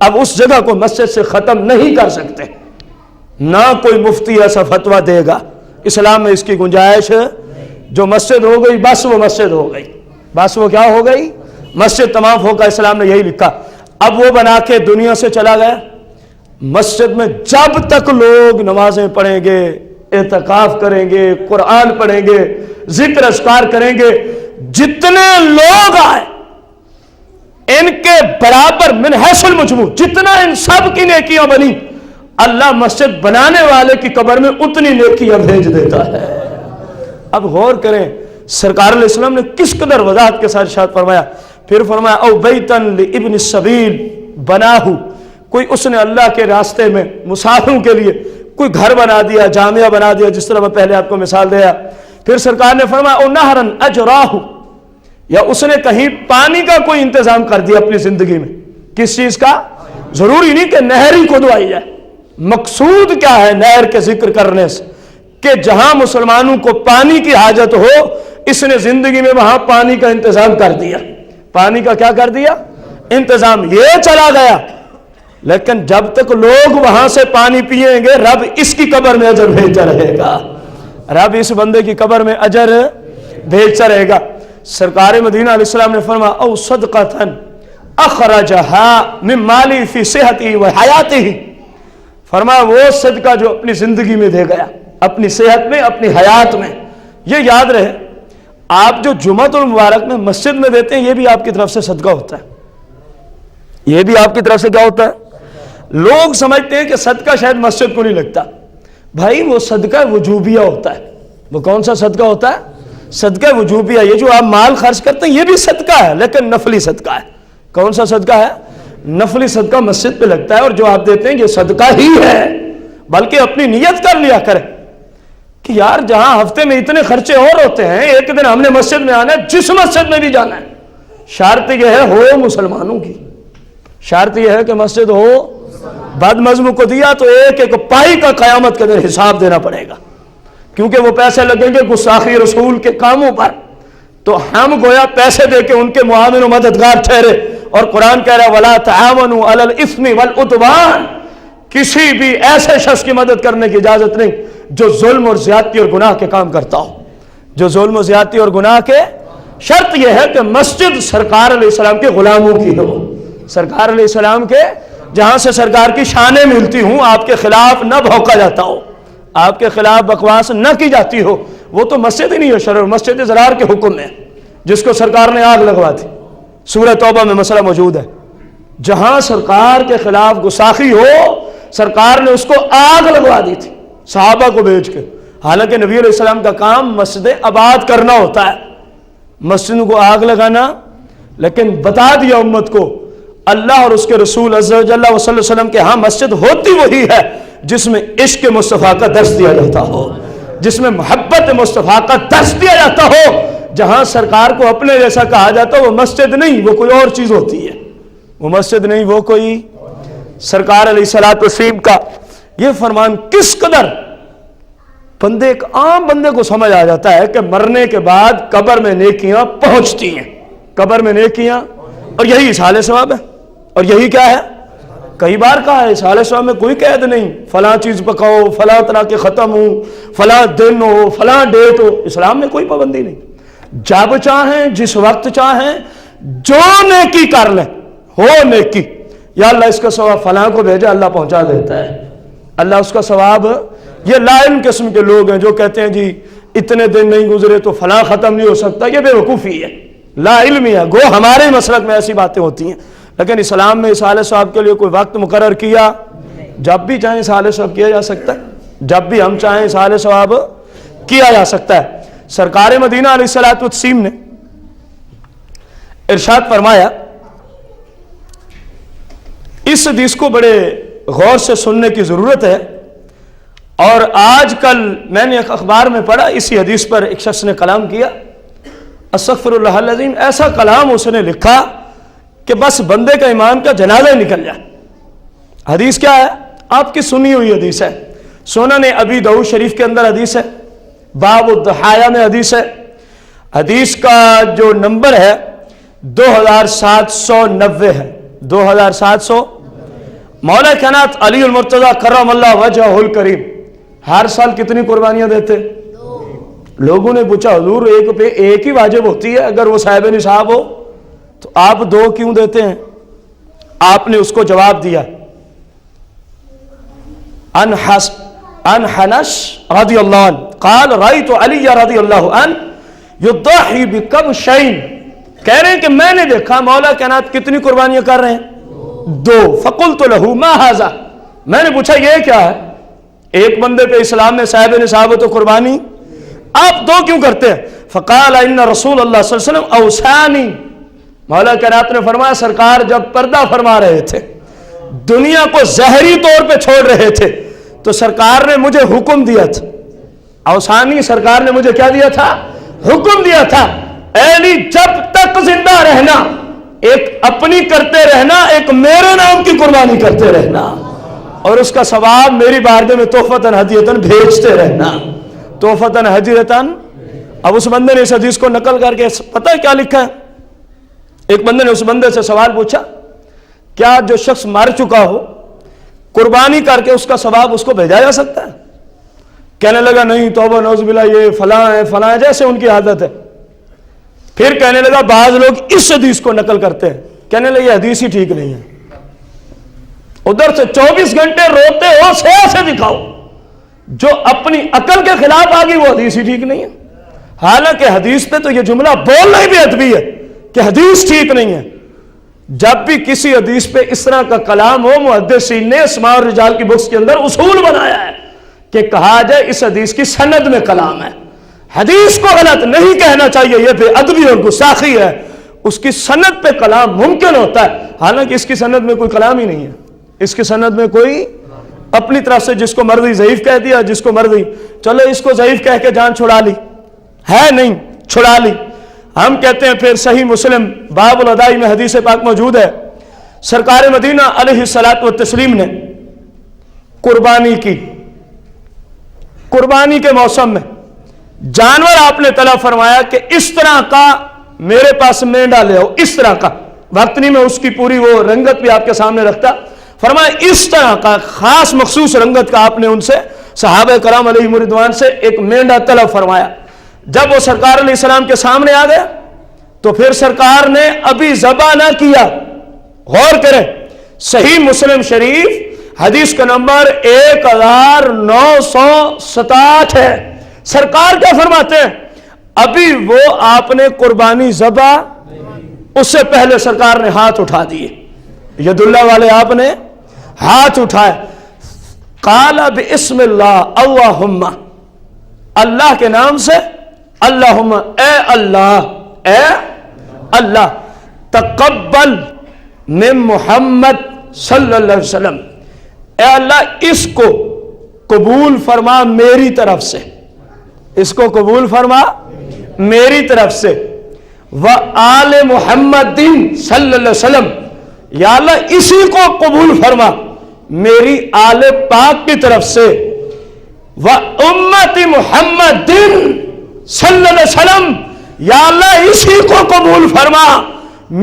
اب اس جگہ کو مسجد سے ختم نہیں کر سکتے، نہ کوئی مفتی ایسا فتویٰ دے گا. اسلام میں اس کی گنجائش ہے. جو مسجد ہو گئی بس وہ مسجد ہو گئی، بس وہ کیا ہو گئی؟ مسجد. تمام فقہ اسلام نے یہی لکھا. اب وہ بنا کے دنیا سے چلا گیا. مسجد میں جب تک لوگ نمازیں پڑھیں گے، اعتکاف کریں گے، قرآن پڑھیں گے، ذکر اذکار کریں گے، جتنے لوگ آئے ان کے برابر من حیث المجموع، جتنا ان سب کی نیکیاں بنی، اللہ مسجد بنانے والے کی قبر میں اتنی نیکیاں بھیج دیتا ہے. اب غور کریں سرکار علیہ السلام نے کس قدر وضاحت کے ساتھ ارشاد فرمایا. پھر فرمایا او بیتن لابن السبیل بناہ، کوئی اس نے اللہ کے راستے میں مسافروں کے لیے کوئی گھر بنا دیا، جامعہ بنا دیا، جس طرح میں پہلے آپ کو مثال دیا. پھر سرکار نے فرمایا او نہرن اجراہ، یا اس نے کہیں پانی کا کوئی انتظام کر دیا اپنی زندگی میں. کس چیز کا؟ ضروری نہیں کہ نہر ہی کھدوائی جائے. مقصود کیا ہے نہر کے ذکر کرنے سے؟ کہ جہاں مسلمانوں کو پانی کی حاجت ہو اس نے زندگی میں وہاں پانی کا انتظام کر دیا. پانی کا کیا کر دیا؟ انتظام. یہ چلا گیا لیکن جب تک لوگ وہاں سے پانی پیئیں گے رب اس کی قبر میں اجر بھیجتا رہے گا، رب اس بندے کی قبر میں اجر بھیجتا رہے گا. سرکار مدینہ علیہ السلام نے فرمایا او صدقۃ اخرجها من مالی فی صحتی و حیاتی، فرمایا وہ صدقہ جو اپنی زندگی میں دے گیا، اپنی صحت میں، اپنی حیات میں. یہ یاد رہے آپ جو جمعۃ المبارک میں مسجد میں دیتے ہیں یہ بھی آپ کی طرف سے صدقہ ہوتا ہے، یہ بھی آپ کی طرف سے کیا ہوتا ہے؟ لوگ سمجھتے ہیں کہ صدقہ شاید مسجد کو نہیں لگتا. بھائی وہ صدقہ وجوبیہ ہوتا ہے. وہ کون سا صدقہ ہوتا ہے؟ صدقہ وجوبیہ. یہ جو آپ مال خرچ کرتے ہیں یہ بھی صدقہ ہے لیکن نفلی صدقہ ہے. کون سا صدقہ ہے؟ نفلی صدقہ مسجد پہ لگتا ہے، اور جو آپ دیتے ہیں یہ صدقہ ہی ہے. بلکہ اپنی نیت کر لیا کریں کہ یار جہاں ہفتے میں اتنے خرچے اور ہوتے ہیں ایک دن ہم نے مسجد میں آنا ہے، جس مسجد میں بھی جانا ہے. شرط یہ ہے ہو مسلمانوں کی، شرط یہ ہے کہ مسجد ہو. بد مذہبوں کو دیا تو ایک ایک پائی کا قیامت کے دن حساب دینا پڑے گا، کیونکہ وہ پیسے لگیں گے گستاخی رسول کے کاموں پر. تو ہم گویا پیسے دے کے ان کے معاون و مددگار ٹھہرے، اور قرآن کہہ رہا ہے وَلَا تَعَاوَنُوا عَلَى الْإِثْمِ وَالْعُدْوَانِ، کسی بھی ایسے شخص کی مدد کرنے کی اجازت نہیں جو ظلم اور زیادتی اور گناہ کے کام کرتا ہو، جو ظلم و زیادتی اور گناہ کے. شرط یہ ہے کہ مسجد سرکار علیہ السلام کے غلاموں کی ہو، سرکار علیہ السلام کے جہاں سے سرکار کی شانیں ملتی ہوں، آپ کے خلاف نہ بھونکا جاتا ہو، آپ کے خلاف بکواس نہ کی جاتی ہو، وہ تو مسجد ہی نہیں ہے شرع، مسجد ضرار کے حکم ہے جس کو سرکار نے آگ لگوا دی۔ سورہ توبہ میں مسئلہ موجود ہے، جہاں سرکار کے خلاف گستاخی ہو سرکار نے اس کو آگ لگوا دی تھی صحابہ کو بھیج کے۔ حالانکہ نبی علیہ السلام کا کام مسجد آباد کرنا ہوتا ہے، مسجد کو آگ لگانا، لیکن بتا دیا امت کو اللہ اور اس کے رسول عز و جل صلی اللہ علیہ وسلم کے ہاں مسجد ہوتی وہی ہے جس میں عشق مصطفیٰ کا درس دیا جاتا ہو، جس میں محبت مصطفیٰ کا درس دیا جاتا ہو۔ جہاں سرکار کو اپنے جیسا کہا جاتا ہے وہ مسجد نہیں، وہ کوئی اور چیز ہوتی ہے، وہ مسجد نہیں، وہ کوئی سرکار علیہ الصلوۃ والتسلیم کا یہ فرمان کس قدر بندے ایک عام بندے کو سمجھ آ جاتا ہے کہ مرنے کے بعد قبر میں نیکیاں پہنچتی ہیں، قبر میں نیکیاں، اور یہی اصحال ثواب ہے، اور یہی کیا ہے، کئی بار کہا ہے اصحال ثواب میں کوئی قید نہیں، فلاں چیز پکاؤ، فلاں طرح کے ختم ہو، فلاں دن ہو، فلاں ڈیٹ ہو، اسلام میں کوئی پابندی نہیں، جب چاہیں جس وقت چاہیں جو نیکی کر لیں، ہو نیکی، یا اللہ اس کا ثواب فلاں کو بھیجا اللہ پہنچا دیتا ہے، اللہ اس کا ثواب۔ یہ لا علم قسم کے لوگ ہیں جو کہتے ہیں جی اتنے دن نہیں گزرے تو فلاں ختم نہیں ہو سکتا، یہ بے وقوفی ہے، لا علمی ہے، گو ہمارے مسلک میں ایسی باتیں ہوتی ہیں، لیکن اسلام میں اصحال ثواب کے لیے کوئی وقت مقرر کیا؟ جب بھی چاہیں اصحال ثواب کیا جا سکتا ہے، جب بھی ہم چاہیں اصحال ثواب کیا جا سکتا ہے۔ سرکار مدینہ علیہ الصلوۃ والتسلیم نے ارشاد فرمایا، اس حدیث کو بڑے غور سے سننے کی ضرورت ہے، اور آج کل میں نے ایک اخبار میں پڑھا اسی حدیث پر ایک شخص نے کلام کیا، استغفر اللہ العظیم، ایسا کلام اس نے لکھا کہ بس بندے کا ایمان کا جنازہ نکل جائے۔ حدیث کیا ہے؟ آپ کی سنی ہوئی حدیث ہے، سنن ابی داؤد شریف کے اندر حدیث ہے، باب الضحایا میں حدیث ہے، حدیث کا جو نمبر ہے 2790 ہے، 2700۔ مولا کائنات علی المرتضی کرم اللہ وجہہ الکریم ہر سال کتنی قربانیاں دیتے؟ لوگوں نے پوچھا حضور ایک پہ ایک ہی واجب ہوتی ہے اگر وہ صاحب نصاب ہو، تو آپ دو کیوں دیتے ہیں؟ آپ نے اس کو جواب دیا، ان حنش رضی اللہ عنہ قال رأیت علی رضی اللہ عنہ یضحی بکبشین، کہہ رہے ہیں کہ میں نے دیکھا مولا کائنات کتنی قربانیاں کر رہے ہیں؟ دو۔ فقلت له ما هذا، میں نے پوچھا یہ کیا ہے؟ ایک بندے پہ اسلام میں صاحب نصاب ہو تو قربانی، آپ دو کیوں کرتے ہیں؟ فقال ان رسول اللہ صلی اللہ علیہ وسلم اوصانی، مولا کائنات نے فرمایا سرکار جب پردہ فرما رہے تھے، دنیا کو ظاہری طور پہ چھوڑ رہے تھے، تو سرکار نے مجھے حکم دیا تھا، اوصانی سرکار نے مجھے کیا دیا تھا؟ حکم دیا تھا، اے علی جب تک زندہ رہنا ایک اپنی کرتے رہنا، ایک میرے نام کی قربانی کرتے رہنا، اور اس کا ثواب میری بارگاہ میں تحفتاً ہدیتاً بھیجتے رہنا، تحفتاً ہدیتاً۔ اب اس بندے نے اس حدیث کو نقل کر کے پتہ ہے کیا لکھا ہے؟ ایک بندے نے اس بندے سے سوال پوچھا، کیا جو شخص مر چکا ہو قربانی کر کے اس کا ثواب اس کو بھیجا جا سکتا ہے؟ کہنے لگا نہیں توبہ نعوذ باللہ، یہ فلاں ہے فلاں ہے، جیسے ان کی عادت ہے۔ پھر کہنے لگا بعض لوگ اس حدیث کو نقل کرتے ہیں، کہنے لگے یہ حدیث ہی ٹھیک نہیں ہے، ادھر سے 24 گھنٹے روتے ہو سے دکھاؤ، جو اپنی عقل کے خلاف آ گئی وہ حدیث ہی ٹھیک نہیں ہے۔ حالانکہ حدیث پہ تو یہ جملہ بولنا ہی بھی ادبی ہے کہ حدیث ٹھیک نہیں ہے۔ جب بھی کسی حدیث پہ اس طرح کا کلام ہو، محدثین نے اسماء الرجال کی بکس کے اندر اصول بنایا ہے کہ کہا جائے اس حدیث کی سند میں کلام ہے، حدیث کو غلط نہیں کہنا چاہیے، یہ بے ادبی اور گستاخی ہے، اس کی سند پہ کلام ممکن ہوتا ہے، حالانکہ اس کی سند میں کوئی کلام ہی نہیں ہے، اس کی سند میں کوئی اپنی طرف سے جس کو مرضی ضعیف کہہ دیا، جس کو مرضی چلو اس کو ضعیف کہہ کے جان چھڑا لی، ہے نہیں چھڑا لی۔ ہم کہتے ہیں پھر صحیح مسلم باب الادائی میں حدیث پاک موجود ہے، سرکار مدینہ علیہ الصلوۃ والتسلیم نے قربانی کی، قربانی کے موسم میں جانور آپ نے طلب فرمایا کہ اس طرح کا میرے پاس مینڈا لے آؤ، اس طرح کا، وقت نہیں میں اس کی پوری وہ رنگت بھی آپ کے سامنے رکھتا، فرمایا اس طرح کا خاص مخصوص رنگت کا آپ نے ان سے صحابہ کرام علیہم رضوان سے ایک مینڈا طلب فرمایا۔ جب وہ سرکار علیہ السلام کے سامنے آ گیا تو پھر سرکار نے ابھی ذبح نہ کیا. غور کریں، صحیح مسلم شریف حدیث کا نمبر 1967 ہے. سرکار کیا فرماتے ہیں؟ ابھی وہ آپ نے قربانی ذبح، اس سے پہلے سرکار نے ہاتھ اٹھا دیے. ید اللہ والے آپ نے ہاتھ اٹھائے. قال بسم اللہ، اللہم، اللہ کے نام سے، اللہم، اے اللہ، اے اللہ، تقبل من محمد صلی اللہ علیہ وسلم، اے اللہ اس کو قبول فرما میری طرف سے، اس کو قبول فرما میری طرف سے، وآل محمد صلی اللہ علیہ وسلم، یا اللہ اسی کو قبول فرما میری آل پاک کی طرف سے، وامت محمد صلی اللہ علیہ وسلم، یا اللہ اسی کو قبول فرما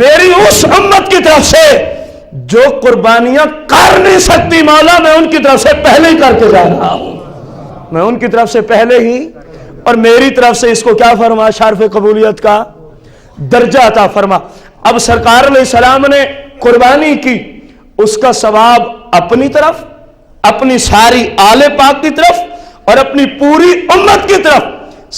میری اس امت کی طرف سے جو قربانیاں کر نہیں سکتی. مولا میں ان کی طرف سے پہلے ہی کر کے جا رہا ہوں، میں ان کی طرف سے پہلے ہی، اور میری طرف سے اس کو کیا فرما؟ شرف قبولیت کا درجہ عطا فرما. اب سرکار علیہ السلام نے قربانی کی، اس کا ثواب اپنی طرف، اپنی ساری آل پاک کی طرف اور اپنی پوری امت کی طرف.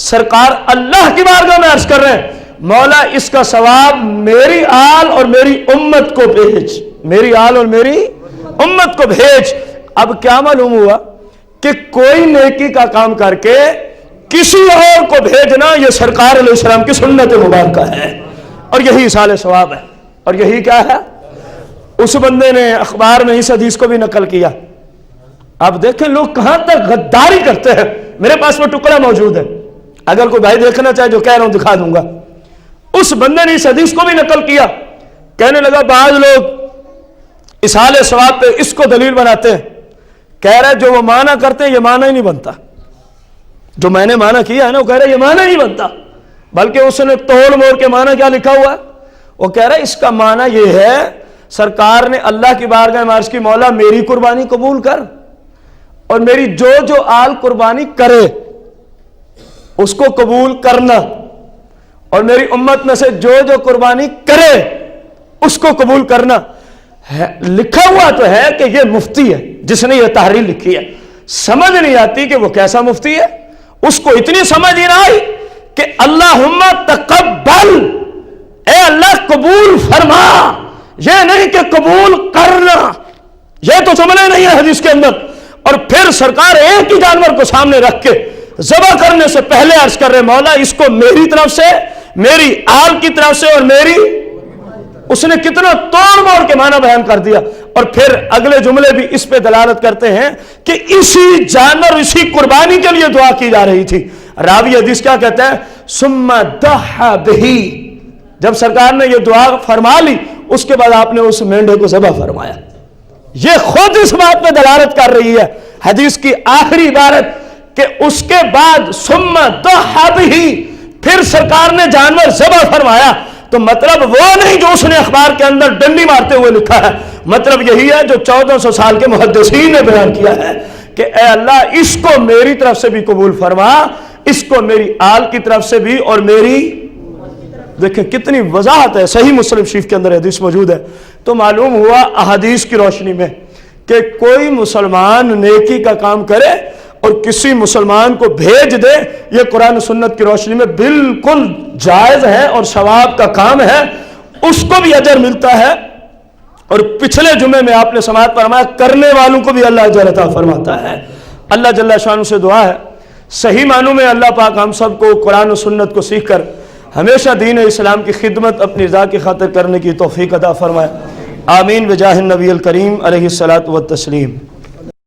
سرکار اللہ کی بارگاہ میں عرض کر رہے ہیں، مولا اس کا ثواب میری آل اور میری امت کو بھیج، میری آل اور میری امت کو بھیج. اب کیا معلوم ہوا کہ کوئی نیکی کا کام کر کے کسی اور کو بھیجنا یہ سرکار علیہ السلام کی سنت مبارکہ ہے، اور یہی اصال ثواب ہے. اور یہی کیا ہے؟ اس بندے نے اخبار میں اس حدیث کو بھی نقل کیا. اب دیکھیں لوگ کہاں تک غداری کرتے ہیں. میرے پاس وہ ٹکڑا موجود ہے، اگر کوئی بھائی دیکھنا چاہے جو کہہ رہا ہوں دکھا دوں گا. اس بندے نے اس حدیث کو بھی نقل کیا. کہنے لگا بعض لوگ اصال ثواب پہ اس کو دلیل بناتے ہیں، کہہ رہے جو وہ معنی کرتے ہیں یہ معنی ہی نہیں بنتا. جو میں نے معنی کیا ہے نا وہ کہہ رہے یہ معنی نہیں بنتا، بلکہ اس نے توڑ موڑ کے معنی کیا لکھا ہوا ہے؟ وہ کہہ رہے اس کا معنی یہ ہے سرکار نے اللہ کی بارگاہ میں عرض کی، مولا میری قربانی قبول کر، اور میری جو آل قربانی کرے اس کو قبول کرنا، اور میری امت میں سے جو قربانی کرے اس کو قبول کرنا. لکھا ہوا تو ہے کہ یہ مفتی ہے جس نے یہ تحریر لکھی ہے. سمجھ نہیں آتی کہ وہ کیسا مفتی ہے. اس کو اتنی سمجھ ہی نہ آئی کہ اللہم تقبل، اے اللہ قبول فرما، یہ نہیں کہ قبول کرنا. یہ تو جملے نہیں ہے حدیث کے اندر. اور پھر سرکار ایک ہی جانور کو سامنے رکھ کے ذبح کرنے سے پہلے عرض کر رہے مولا اس کو میری طرف سے، میری آل کی طرف سے اور میری. اس نے کتنا توڑ موڑ کے معنی بیان کر دیا. اور پھر اگلے جملے بھی اس پہ دلالت کرتے ہیں کہ اسی جانور، اسی قربانی کے لیے دعا کی جا رہی تھی. راوی حدیث کیا کہتا ہے؟ ثم ضحى به، جب سرکار نے یہ دعا فرما لی اس کے بعد آپ نے اس مینڈے کو ذبح فرمایا. یہ خود اس بات پہ دلالت کر رہی ہے حدیث کی آخری عبارت کہ اس کے بعد ثم ضحى به، پھر سرکار نے جانور ذبح فرمایا. تو مطلب وہ نہیں جو اس نے اخبار کے اندر ڈنڈی مارتے ہوئے لکھا ہے، مطلب یہی ہے جو 1400 سال کے محدثین نے بیان کیا ہے کہ اے اللہ اس کو میری طرف سے بھی قبول فرما، اس کو میری آل کی طرف سے بھی اور میری. دیکھیں کتنی وضاحت ہے، صحیح مسلم شریف کے اندر حدیث موجود ہے. تو معلوم ہوا احادیث کی روشنی میں کہ کوئی مسلمان نیکی کا کام کرے اور کسی مسلمان کو بھیج دے، یہ قرآن و سنت کی روشنی میں بالکل جائز ہے اور ثواب کا کام ہے، اس کو بھی اجر ملتا ہے. اور پچھلے جمعے میں آپ نے سماعت فرمایا کرنے والوں کو بھی اللہ اجر عطا فرماتا ہے. اللہ جل شانہ سے دعا ہے صحیح معنوں میں اللہ پاک ہم سب کو قرآن و سنت کو سیکھ کر ہمیشہ دین اسلام کی خدمت اپنی رضا کی خاطر کرنے کی توفیق عطا فرمائے. آمین بجاہ النبی الکریم علیہ الصلاۃ والتسلیم.